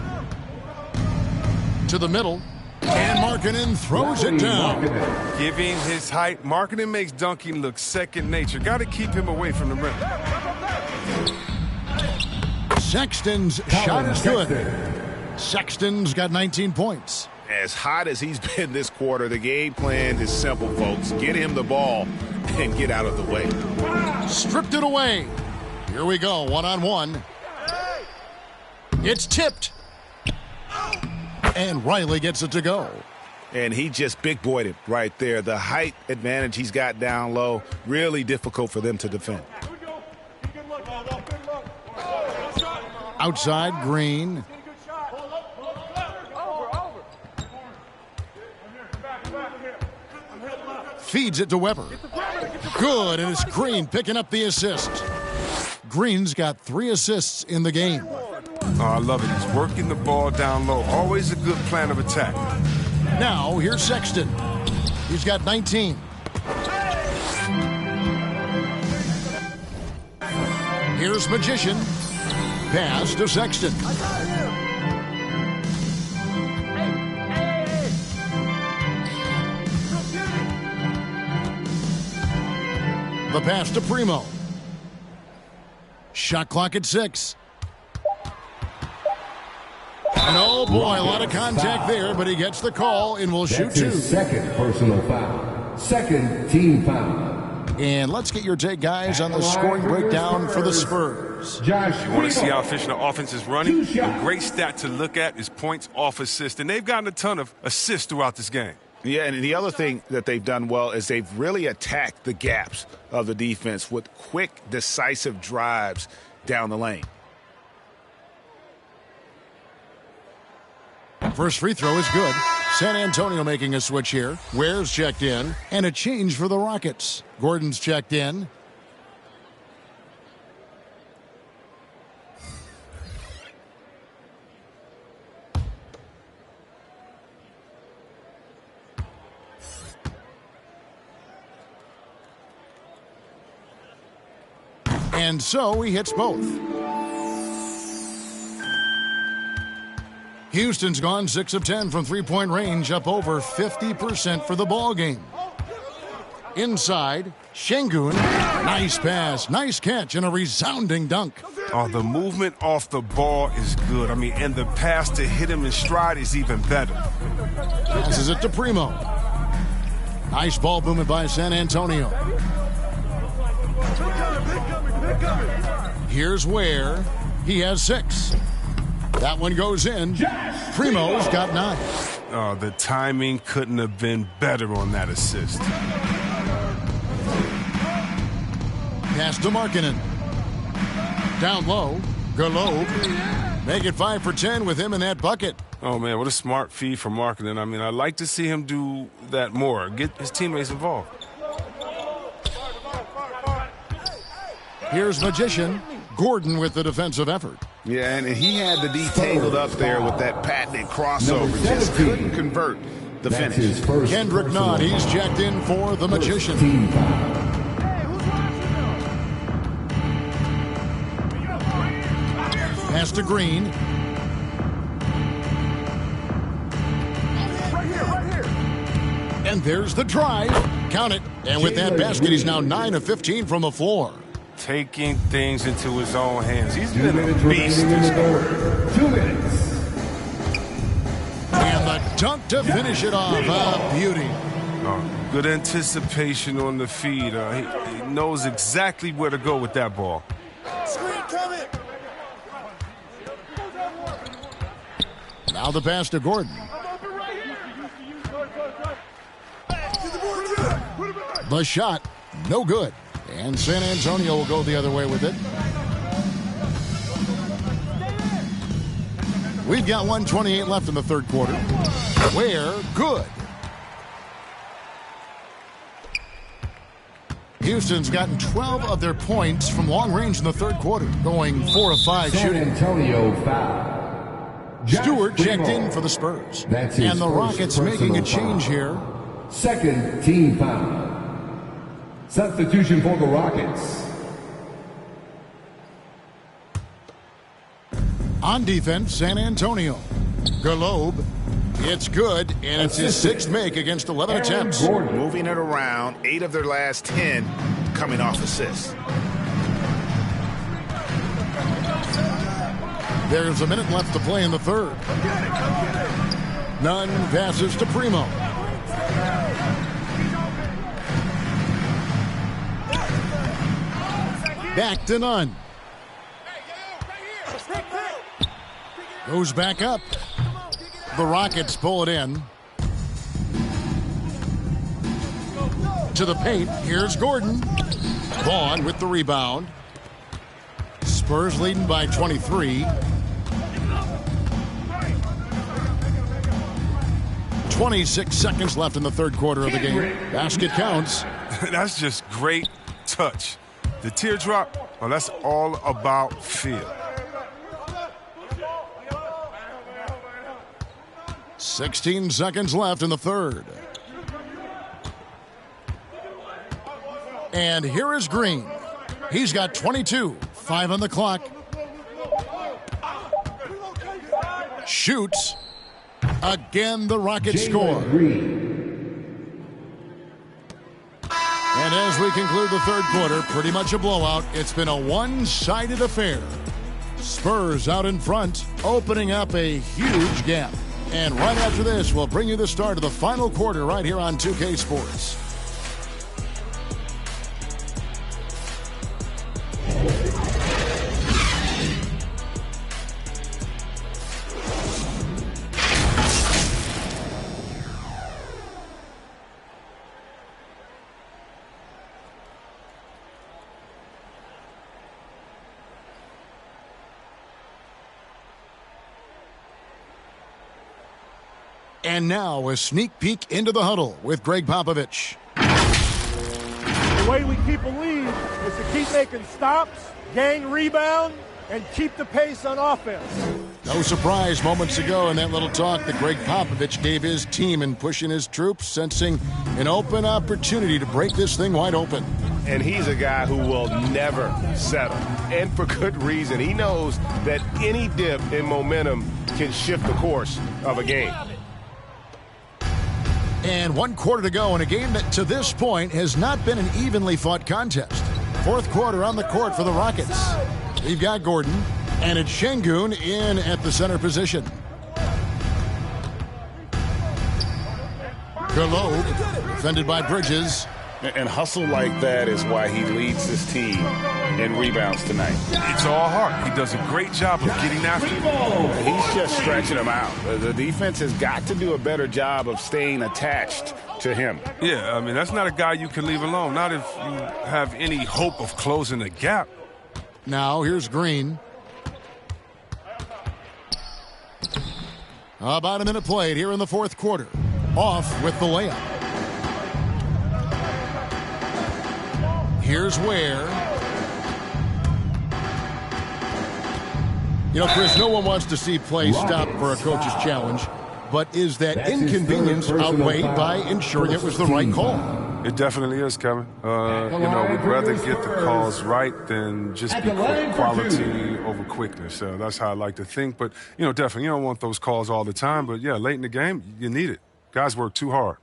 To the middle, and Markkanen throws it down. Giving his height, Markkanen makes dunking look second nature. Got to keep him away from the rim. Sexton's shot is good. Sexton's got 19 points. As hot as he's been this quarter, the game plan is simple, folks. Get him the ball and get out of the way. Stripped it away. Here we go, one-on-one. It's tipped. And Riley gets it to go. And he just big-boyed it right there. The height advantage he's got down low, really difficult for them to defend. Outside, Green. Feeds it to Weber. Good, and it's Green picking up the assist. Green's got 3 assists in the game. Oh, I love it. He's working the ball down low. Always a good plan of attack. Now, here's Sexton. He's got 19. Here's Magician. Pass to Sexton. The pass to Primo. Shot clock at 6. And oh boy, a lot of contact there, but he gets the call and will shoot 2. His second personal foul. Second team foul. And let's get your take, guys, on the scoring breakdown for the Spurs. You want to see how efficient the offense is running? A great stat to look at is points off assist, and they've gotten a ton of assists throughout this game. Yeah, and the other thing that they've done well is they've really attacked the gaps of the defense with quick, decisive drives down the lane. First free throw is good. San Antonio making a switch here. Ware's checked in, and a change for the Rockets. Gordon's checked in. And so he hits both. Houston's gone 6 of 10 from three-point range, up over 50% for the ball game. Inside, Şengün. Nice pass, nice catch, and a resounding dunk. Oh, the movement off the ball is good. I mean, and the pass to hit him in stride is even better. Passes it to Primo. Nice ball movement by San Antonio. Here's Ware. He has 6. That one goes in. Primo's got 9. Oh, the timing couldn't have been better on that assist. Pass to Markkanen. Down low. Galob. Make it 5 for 10 with him in that bucket. Oh, man, what a smart feed for Markkanen. I mean, I'd like to see him do that more. Get his teammates involved. Here's Magician. Gordon with the defensive effort. Yeah, and he had the D tangled up there with that patented crossover. Just couldn't convert the finish. Kendrick Nunn, he's checked in for the Magician. Pass to Green. And there's the drive. Count it. And with that basket, he's now 9 of 15 from the floor. Taking things into his own hands. He's been a beast this quarter. 2 minutes. And the dunk to finish it off. Beauty. Good anticipation on the feed. He knows exactly where to go with that ball. Screen coming. Now the pass to Gordon. The shot, no good. And San Antonio will go the other way with it. We've got 1:28 left in the third quarter. Ware, good. Houston's gotten 12 of their points from long range in the third quarter, going 4 of 5 shooting. San Antonio foul. Stewart checked in for the Spurs. And the Rockets making a change here. Second team foul. Substitution for the Rockets. On defense, San Antonio. Galob. It's good, and it's his 6th make against 11 attempts. Moving it around, 8 of their last 10 coming off assists. There's a minute left to play in the third. Nunn passes to Primo. Back to Nunn. Goes back up. The Rockets pull it in. To the paint. Here's Gordon. Vaughn with the rebound. Spurs leading by 23. 26 seconds left in the third quarter of the game. Basket counts. That's just great touch. The teardrop, well, that's all about feel. 16 seconds left in the third. And here is Green. He's got 22. 5 on the clock. Shoots. Again, the Rockets score. And as we conclude the third quarter, pretty much a blowout. It's been a one-sided affair. Spurs out in front, opening up a huge gap. And right after this, we'll bring you the start of the final quarter right here on 2K Sports. And now a sneak peek into the huddle with Greg Popovich. The way we keep a lead is to keep making stops, gang rebound, and keep the pace on offense. No surprise moments ago in that little talk that Greg Popovich gave his team in pushing his troops, sensing an open opportunity to break this thing wide open. And he's a guy who will never settle, and for good reason. He knows that any dip in momentum can shift the course of a game. And 1 quarter to go in a game that to this point has not been an evenly fought contest. Fourth quarter on the court for the Rockets. We've got Gordon, and it's Şengün in at the center position. Galode, defended by Bridges. And hustle like that is why he leads this team in rebounds tonight. It's all heart. He does a great job of getting after it. He's just stretching them out. The defense has got to do a better job of staying attached to him. Yeah, I mean, that's not a guy you can leave alone. Not if you have any hope of closing the gap. Now, here's Green. About a minute played here in the fourth quarter. Off with the layup. Here's Ware. You know, Chris, no one wants to see play stop for a coach's challenge, but is that inconvenience outweighed by ensuring it was the right call? It definitely is, Kevin. You know, we'd rather get the calls right than just be quick quality over quickness. That's how I like to think. But, you know, definitely, you don't want those calls all the time. But, yeah, late in the game, you need it. Guys work too hard.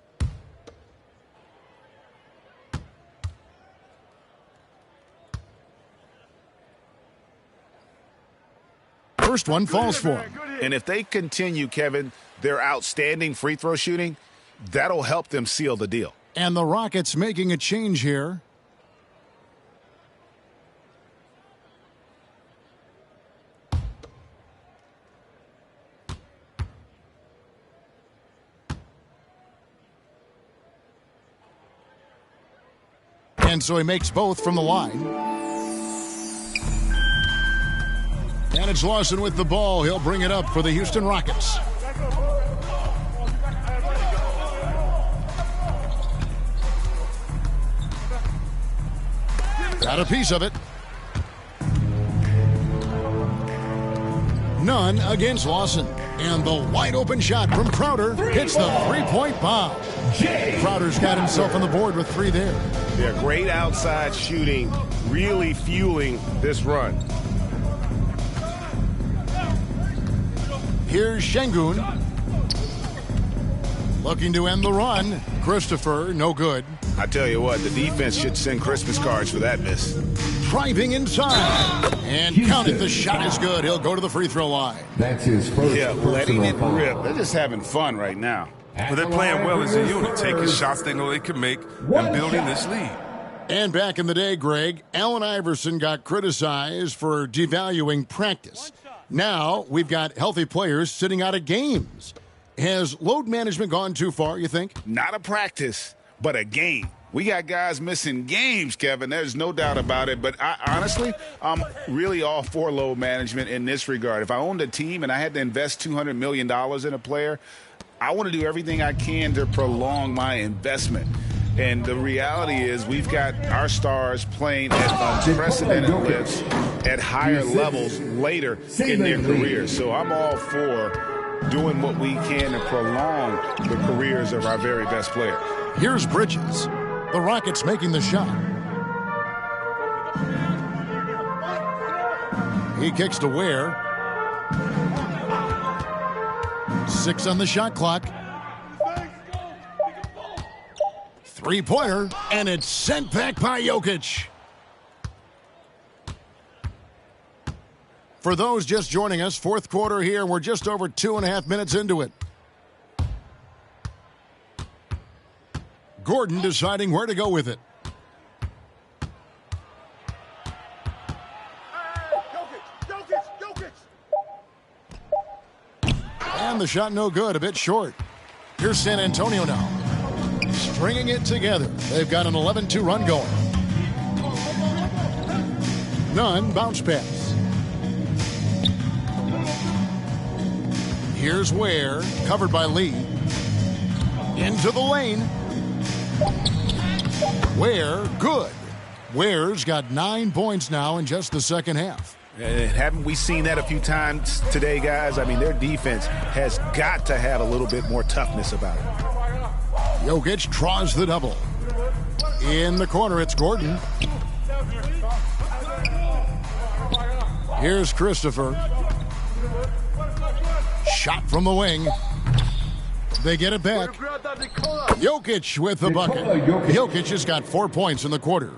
First one falls for him. And if they continue, Kevin, their outstanding free throw shooting, that'll help them seal the deal. And the Rockets making a change here. And so he makes both from the line. And it's Lawson with the ball. He'll bring it up for the Houston Rockets. Got a piece of it. Nunn against Lawson. And the wide open shot from Crowder hits the three-point bomb. Crowder's got himself on the board with 3 there. Yeah, great outside shooting, really fueling this run. Here's Şengün. Looking to end the run. Christopher, no good. I tell you what, the defense should send Christmas cards for that miss. driving inside. And count it, the shot is good. He'll go to the free throw line. That's his first. Yeah, letting it rip. They're just having fun right now. But they're playing well as a unit, taking shots they know they can make and building this lead. And back in the day, Greg, Allen Iverson got criticized for devaluing practice. Now we've got healthy players sitting out of games. Has load management gone too far, you think? Not a practice, but a game. We got guys missing games, Kevin. There's no doubt about it. But honestly, I'm really all for load management in this regard. If I owned a team and I had to invest $200 million in a player, I want to do everything I can to prolong my investment. And the reality is we've got our stars playing at unprecedented lifts at higher levels later in their careers. So I'm all for doing what we can to prolong the careers of our very best players. Here's Bridges. The Rockets making the shot. He kicks to Ware. 6 on the shot clock. Three-pointer, and it's sent back by Jokic. For those just joining us, fourth quarter here, we're just over 2.5 minutes into it. Gordon deciding where to go with it. And the shot no good, a bit short. Here's San Antonio now. Stringing it together. They've got an 11-2 run going. Nunn, bounce pass. Here's Ware, covered by Lee. Into the lane. Ware, good. Ware's got 9 points now in just the second half. Haven't we seen that a few times today, guys? I mean, their defense has got to have a little bit more toughness about it. Jokic draws the double. In the corner, it's Gordon. Here's Christopher. Shot from the wing. They get it back. Jokic with the bucket. Jokic has got 4 points in the quarter.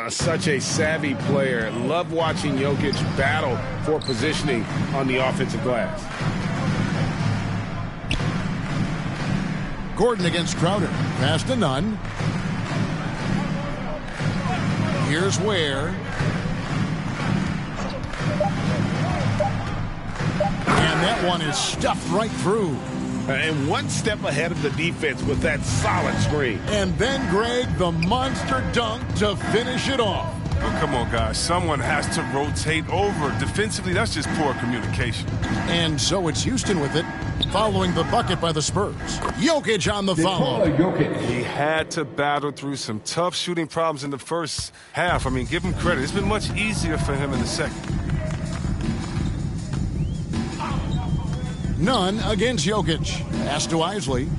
Such a savvy player. Love watching Jokic battle for positioning on the offensive glass. Gordon against Crowder. Pass to Nunn. Here's Ware. And that one is stuffed right through. And one step ahead of the defense with that solid screen. And then, Greg, the monster dunk to finish it off. Oh, come on, guys. Someone has to rotate over. Defensively, that's just poor communication. And so it's Houston with it, following the bucket by the Spurs. Jokic on the follow. He had to battle through some tough shooting problems in the first half. I mean, give him credit. It's been much easier for him in the second. Nunn against Jokic. Pass to Isley.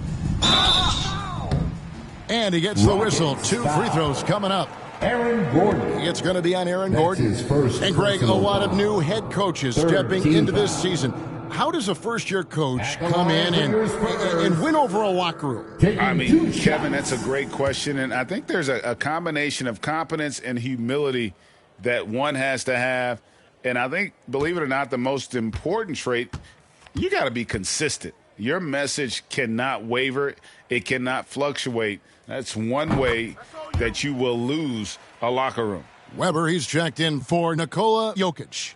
And he gets the whistle. 2 free throws coming up. Aaron Gordon. It's going to be on Aaron Gordon. His first and Greg, a lot of new head coaches stepping into this season. How does a first-year coach come in and win over a locker room? I mean, Kevin, that's a great question. And I think there's a combination of competence and humility that one has to have. And I think, believe it or not, the most important trait, you got to be consistent. Your message cannot waver. It cannot fluctuate. That's one way that you will lose a locker room. Weber, he's checked in for Nikola Jokic.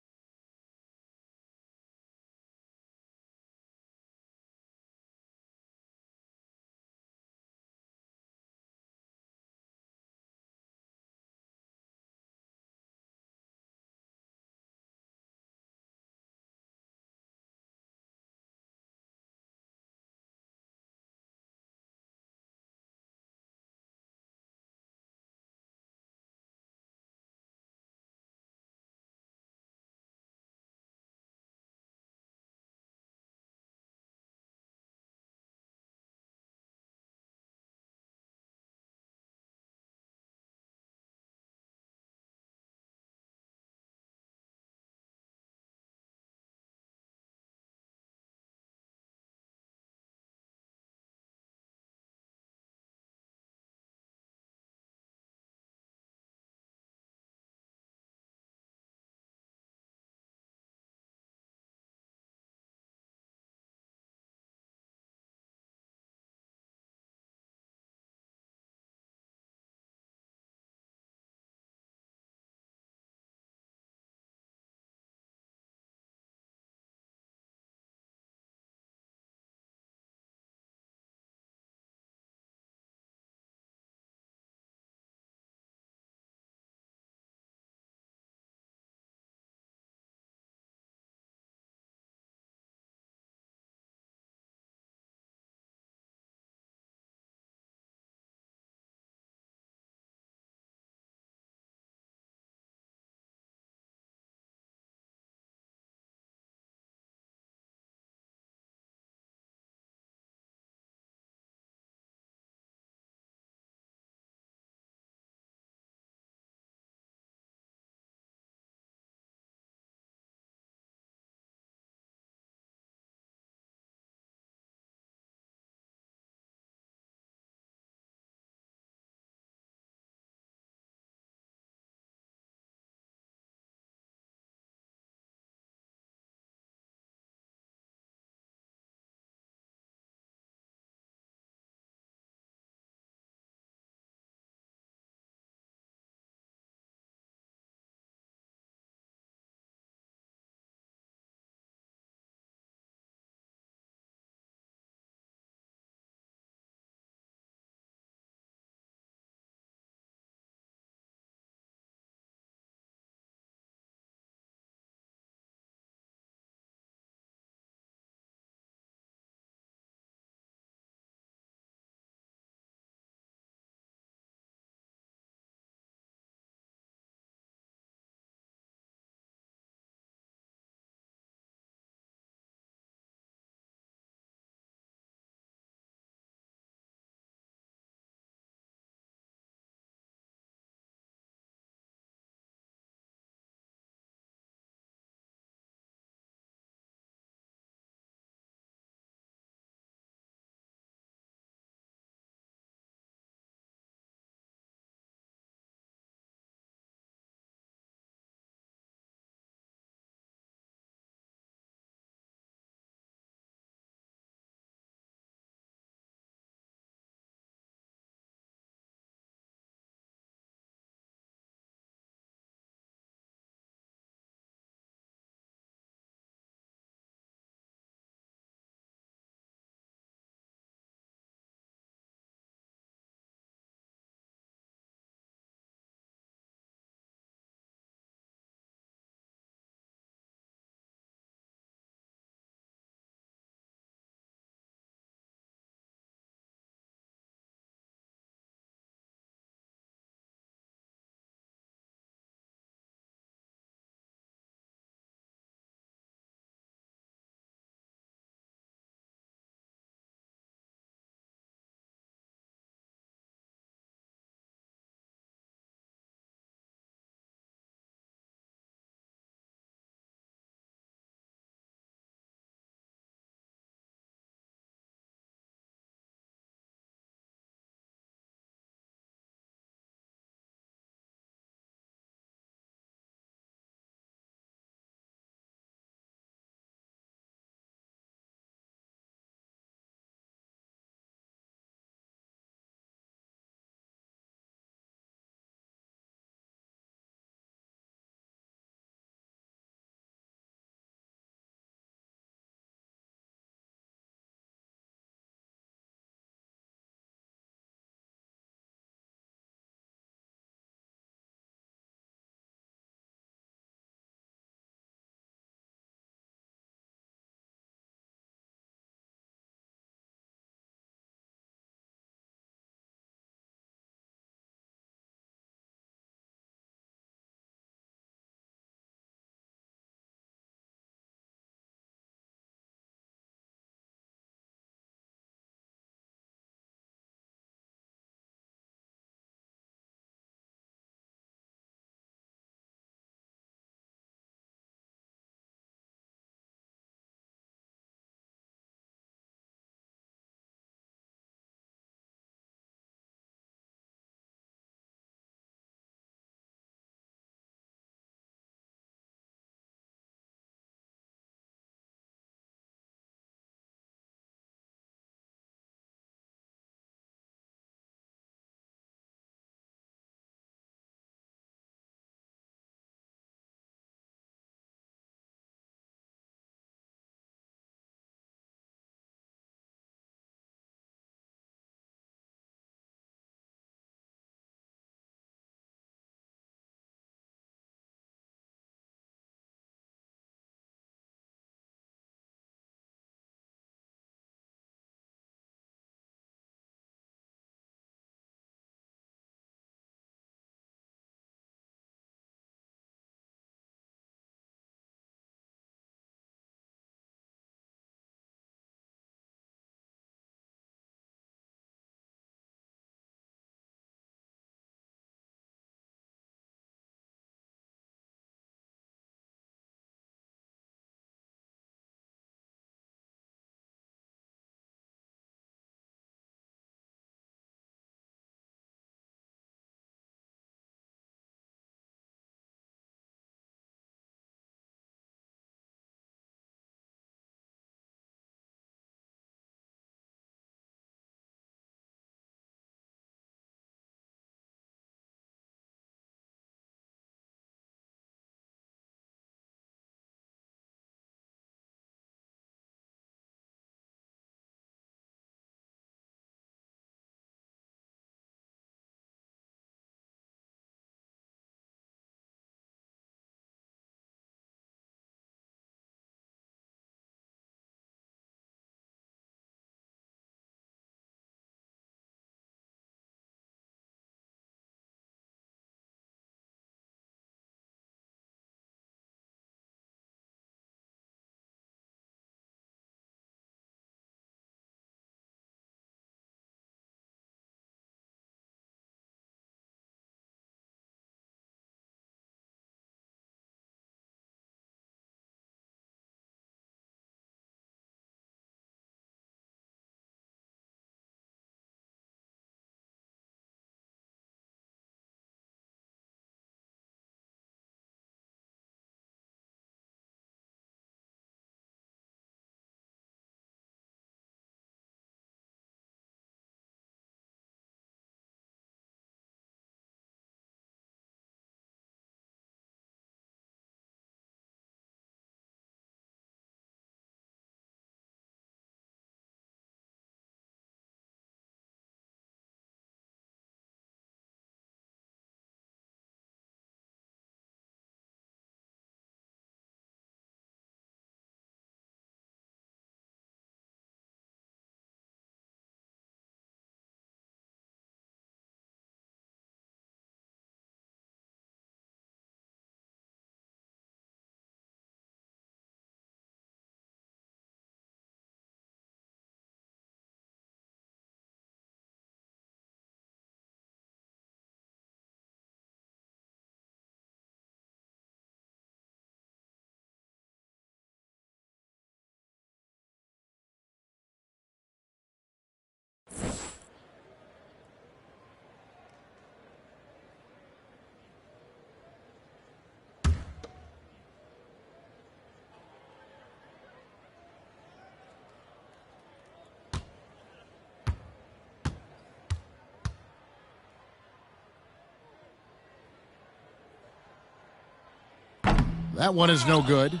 That one is no good.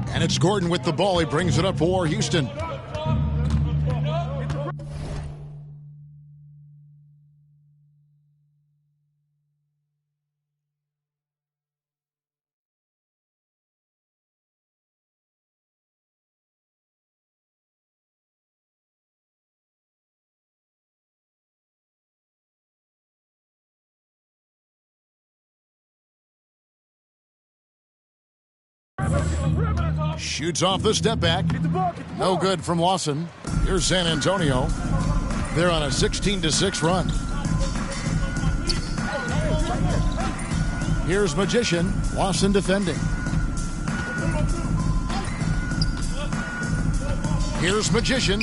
And it's Gordon with the ball. He brings it up for Houston. Shoots off the step back. No good from Lawson. Here's San Antonio. They're on a 16-6 run. Here's Magician. Lawson defending. Here's Magician.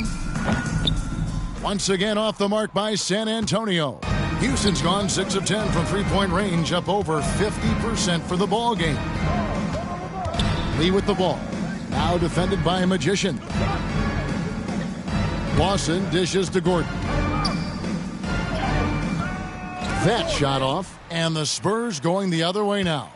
Once again off the mark by San Antonio. Houston's gone 6 of 10 from three-point range, up over 50% for the ball game. Lee with the ball. Now defended by a Magician. Lawson dishes to Gordon. That shot off, and the Spurs going the other way now.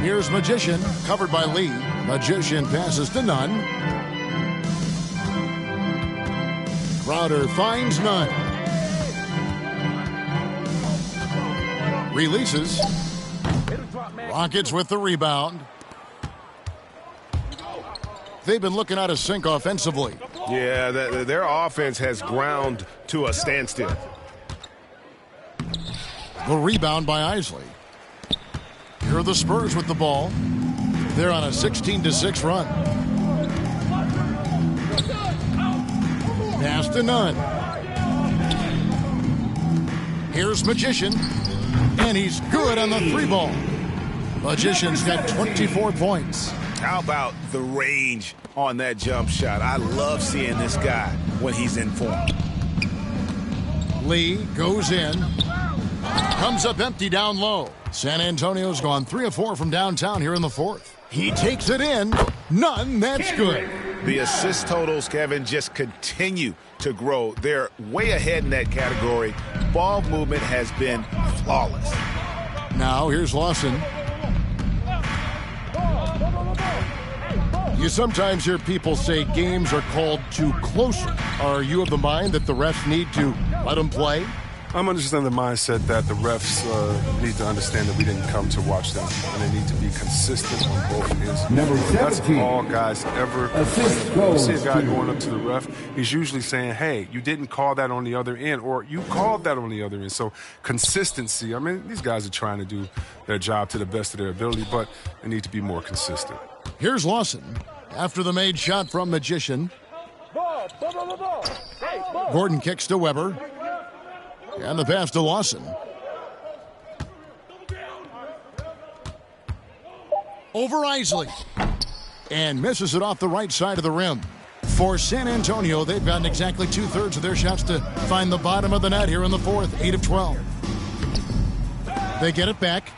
Here's Magician, covered by Lee. Magician passes to Nunn. Crowder finds Nunn. Releases. Rockets with the rebound. They've been looking out of sync offensively. Yeah, their offense has ground to a standstill. The rebound by Isley. Here are the Spurs with the ball. They're on a 16-6 run. Pass to Nunn. Here's Magician. And he's good on the three ball. Magician's got 24 points. How about the range on that jump shot? I love seeing this guy when he's in form. Lee goes in. Comes up empty down low. San Antonio's gone 3 of 4 from downtown here in the fourth. He takes it in. None. That's good. The assist totals, Kevin, just continue to grow. They're way ahead in that category. Ball movement has been flawless. Now here's Lawson. You sometimes hear people say games are called too closer. Are you of the mind that the refs need to let them play? I'm understanding the mindset that the refs need to understand that we didn't come to watch them, and they need to be consistent on both ends. Number 17. That's all guys ever. You see a guy going up to the ref, he's usually saying, hey, you didn't call that on the other end, or you called that on the other end. So consistency, I mean, these guys are trying to do their job to the best of their ability, but they need to be more consistent. Here's Lawson after the made shot from Magician. Gordon kicks to Weber. And the pass to Lawson. Over Isley. And misses it off the right side of the rim. For San Antonio, they've gotten exactly 2/3 of their shots to find the bottom of the net here in the fourth, 8 of 12. They get it back.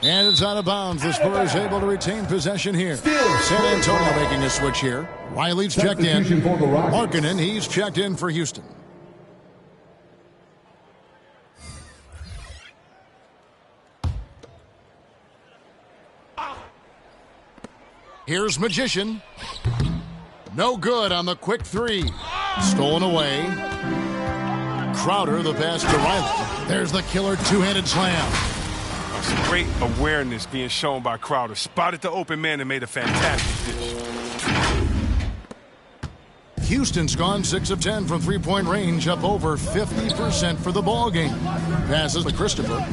And it's out of bounds. The Spurs able to retain possession here. San Antonio making a switch here. Riley's checked in. Markkanen, he's checked in for Houston. Here's Magician. No good on the quick three. Stolen away. Crowder, the pass to Riley. There's the killer two-handed slam. Some great awareness being shown by Crowder. Spotted the open man and made a fantastic dish. Houston's gone 6 of 10 from three-point range, up over 50% for the ball game. Passes to Christopher.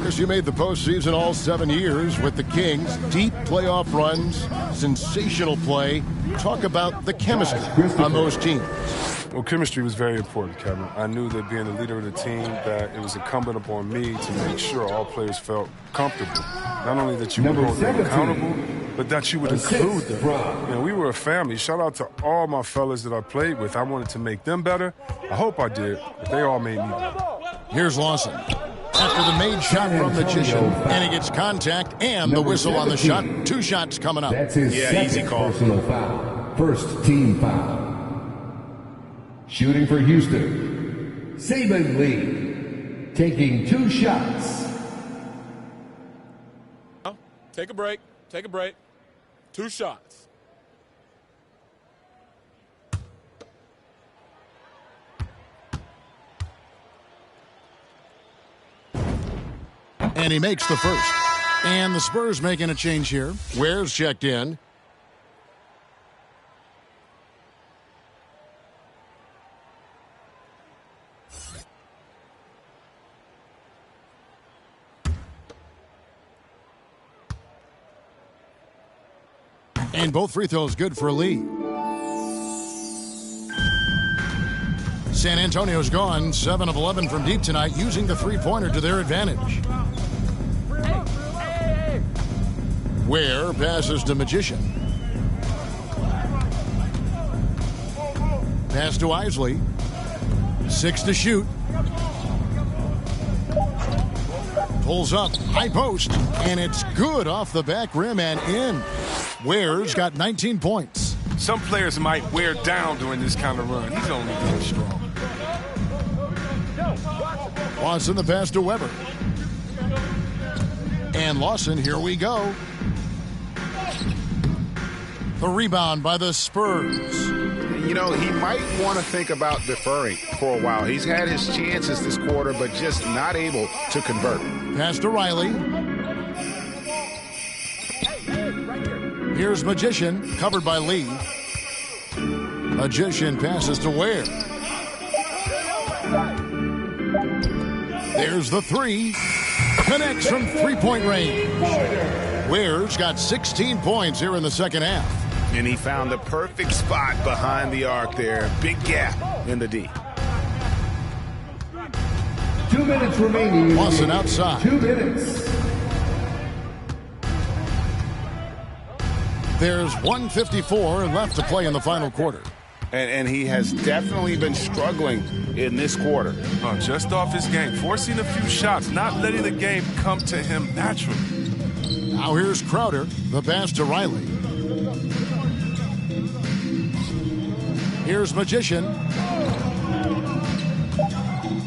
Chris, you made the postseason all 7 years with the Kings. Deep playoff runs, sensational play. Talk about the chemistry on those teams. Well, chemistry was very important, Kevin. I knew that being the leader of the team, that it was incumbent upon me to make sure all players felt comfortable. Not only that you would hold them accountable, but that you would include them. You know, we were a family. Shout out to all my fellas that I played with. I wanted to make them better. I hope I did, but they all made me better. Here's Lawson. After the made shot from Magician, and he gets contact and the whistle on the shot. 2 shots coming up. That's his easy call. Personal foul. First team foul. Shooting for Houston, Saben Lee. taking 2 shots. Take a break. Take a break. 2 shots. And he makes the first. And the Spurs making a change here. Ware's checked in. And both free throws good for Lee. San Antonio's gone 7 of 11 from deep tonight, using the three-pointer to their advantage. Ware passes to Magician. Pass to Isley. 6 to shoot. Pulls up, high post, and it's good off the back rim and in. Ware's got 19 points. Some players might wear down during this kind of run. He's only getting strong. Lawson the pass to Weber. And Lawson, here we go. The rebound by the Spurs. You know, he might want to think about deferring for a while. He's had his chances this quarter, but just not able to convert. Pass to Riley. Here's Magician, covered by Lee. Magician passes to Ware. There's the three. Connects from three-point range. Ware's got 16 points here in the second half. And he found the perfect spot behind the arc there. Big gap in the D. 2 minutes remaining. Lawson outside. 2 minutes. There's 1:54 left to play in the final quarter. And he has definitely been struggling in this quarter. Just off his game, forcing a few shots, not letting the game come to him naturally. Now here's Crowder, the pass to Riley. Here's Magician.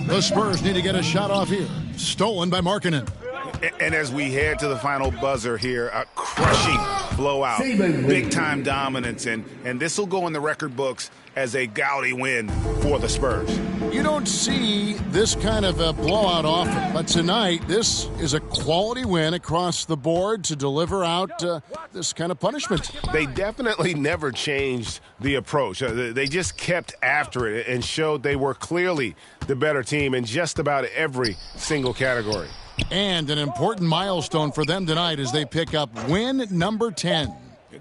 The Spurs need to get a shot off here. Stolen by Markkanen. And as we head to the final buzzer here, a crushing blowout, big-time dominance, and this will go in the record books as a gaudy win for the Spurs. You don't see this kind of a blowout often, but tonight this is a quality win across the board to deliver out this kind of punishment. They definitely never changed the approach. They just kept after it and showed they were clearly the better team in just about every single category. And an important milestone for them tonight as they pick up win number 10.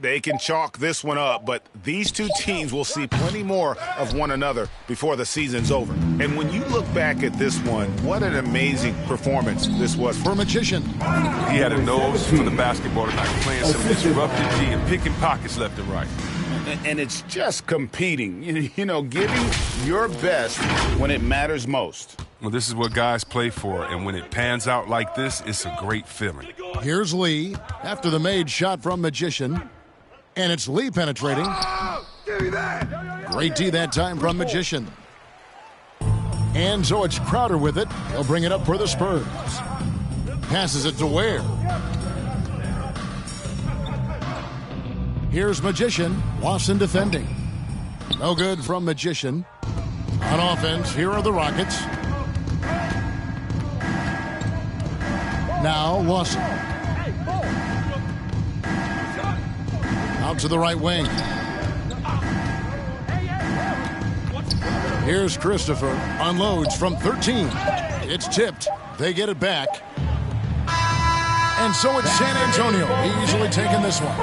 They can chalk this one up, but these two teams will see plenty more of one another before the season's over. And when you look back at this one, what an amazing performance this was for Magician. He had a nose for the basketball tonight, playing some disruptive G and picking pockets left and right. And it's just competing, you know, giving your best when it matters most. Well, this is what guys play for, and when it pans out like this, it's a great feeling. Here's Lee after the made shot from Magician. And it's Lee penetrating. Give me that. Great D that time from Magician. And so it's Crowder with it. He'll bring it up for the Spurs. Passes it to Ware. Here's Magician. Lawson defending. No good from Magician. On offense, here are the Rockets. Now Lawson. Out to the right wing. Here's Christopher. Unloads from 13. It's tipped. They get it back. And so it's San Antonio easily taking this one.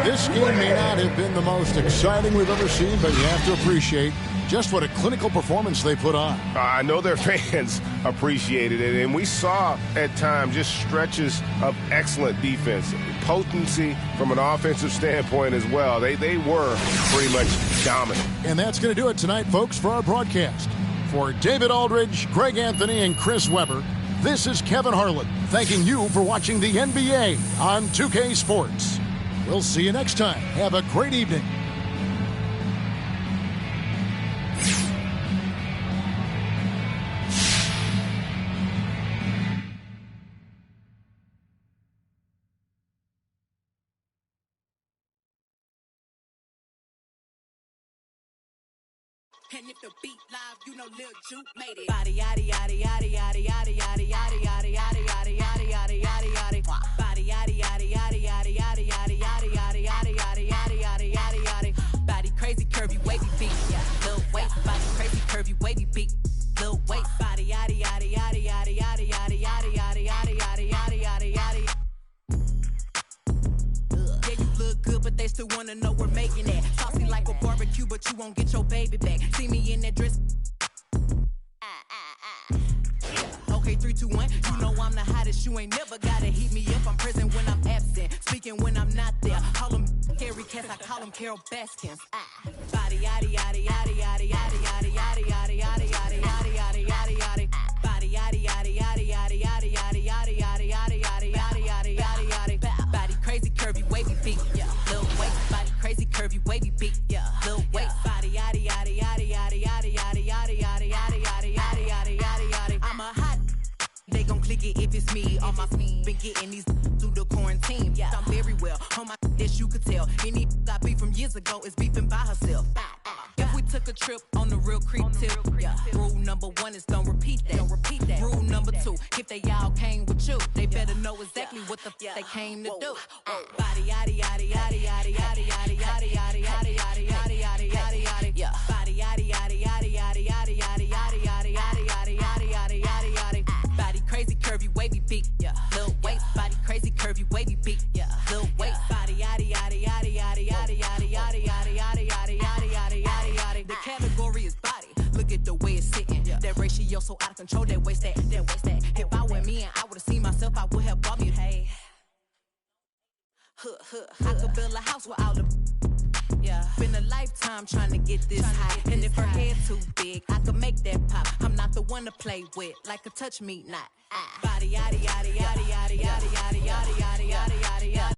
This game may not have been the most exciting we've ever seen, but you have to appreciate just what a clinical performance they put on. I know their fans appreciated it, and we saw at times just stretches of excellent defense, potency from an offensive standpoint as well. They were pretty much dominant. And that's going to do it tonight, folks, for our broadcast. For David Aldridge, Greg Anthony, and Chris Webber, this is Kevin Harlan thanking you for watching the NBA on 2K Sports. We'll see you next time. Have a great evening. And if the beat live, you know Lil Juke made it. Body yaddy yaddy yaddy yaddy yaddy yaddy yaddy yaddy yaddy yaddy yaddy yaddy yaddy yaddy. Body yaddy yaddy yaddy yaddy yaddy yaddy yaddy yaddy yaddy yaddy yaddy yaddy yaddy yaddy. Body crazy curvy wavy beat, yeah. Lil waist, body crazy curvy wavy beat. Lil waist, body yaddy yaddy yaddy yaddy yaddy yaddy yaddy yaddy yaddy yaddy yaddy yaddy yaddy. Yeah, you look good, but they still wanna know we're making it. Saucy like a barbecue, but you won't get your baby back. See me in that dress. Okay, 3, 2, 1. You know I'm the hottest. You ain't never gotta heat me up. I'm present when I'm absent, speaking when I'm not there. Call them Harry Cass, I call them Carol Baskins. Body yaddy yaddy yaddy yaddy yaddy yaddy yaddy yaddy yaddy yaddy yaddy yaddy yaddy. Body yaddy yaddy yaddy yaddy yaddy yaddy yaddy yaddy yaddy yaddy yaddy yaddy yaddy. Body crazy curvy wavy beat, yeah. Lil waist, body crazy curvy wavy beat, yeah. Lil waist, body yaddy yaddy yaddy yaddy yaddy yaddy yaddy yaddy yaddy yaddy yaddy yaddy yaddy yaddy. I'm a hot. They gon' click it if it's me. All my been getting these through the quarantine. Yeah, I'm very well on my as you could tell. Any got beef from years ago is beefing by herself. If we took a trip on the real creep tip, yeah. Rule number 1 is don't repeat that. Don't repeat that. Rule number 2, if they all came with you, they better know exactly what the they came to do. Body yaddy yaddy yaddy yaddy yaddy yaddy yaddy yaddy yaddy yaddy yaddy yaddy yaddy yaddy. Yeah. Body yaddy yaddy yaddy yaddy yaddy yaddy yaddy yaddy yaddy yaddy yaddy yaddy yaddy yaddy. Body crazy curvy wavy beat, yeah. Lil waist, body crazy curvy wavy beat, yeah. Lil waist, body yaddy yaddy yaddy yaddy yaddy yaddy yaddy yaddy yaddy yaddy yaddy yaddy yaddy yaddy. The category is body. Look at the way it's sitting. That ratio so out of control. That waist that. If I were me and I would've seen myself, I would have bought me. Hey, I could build a house with all the. Yeah, been a lifetime trying to get this high. And if her head too big, I could make that pop. I'm not the one to play with, like a touch me not. Body yaddy yaddy yaddy yaddy yaddy yaddy yaddy yaddy yaddy yaddy yaddy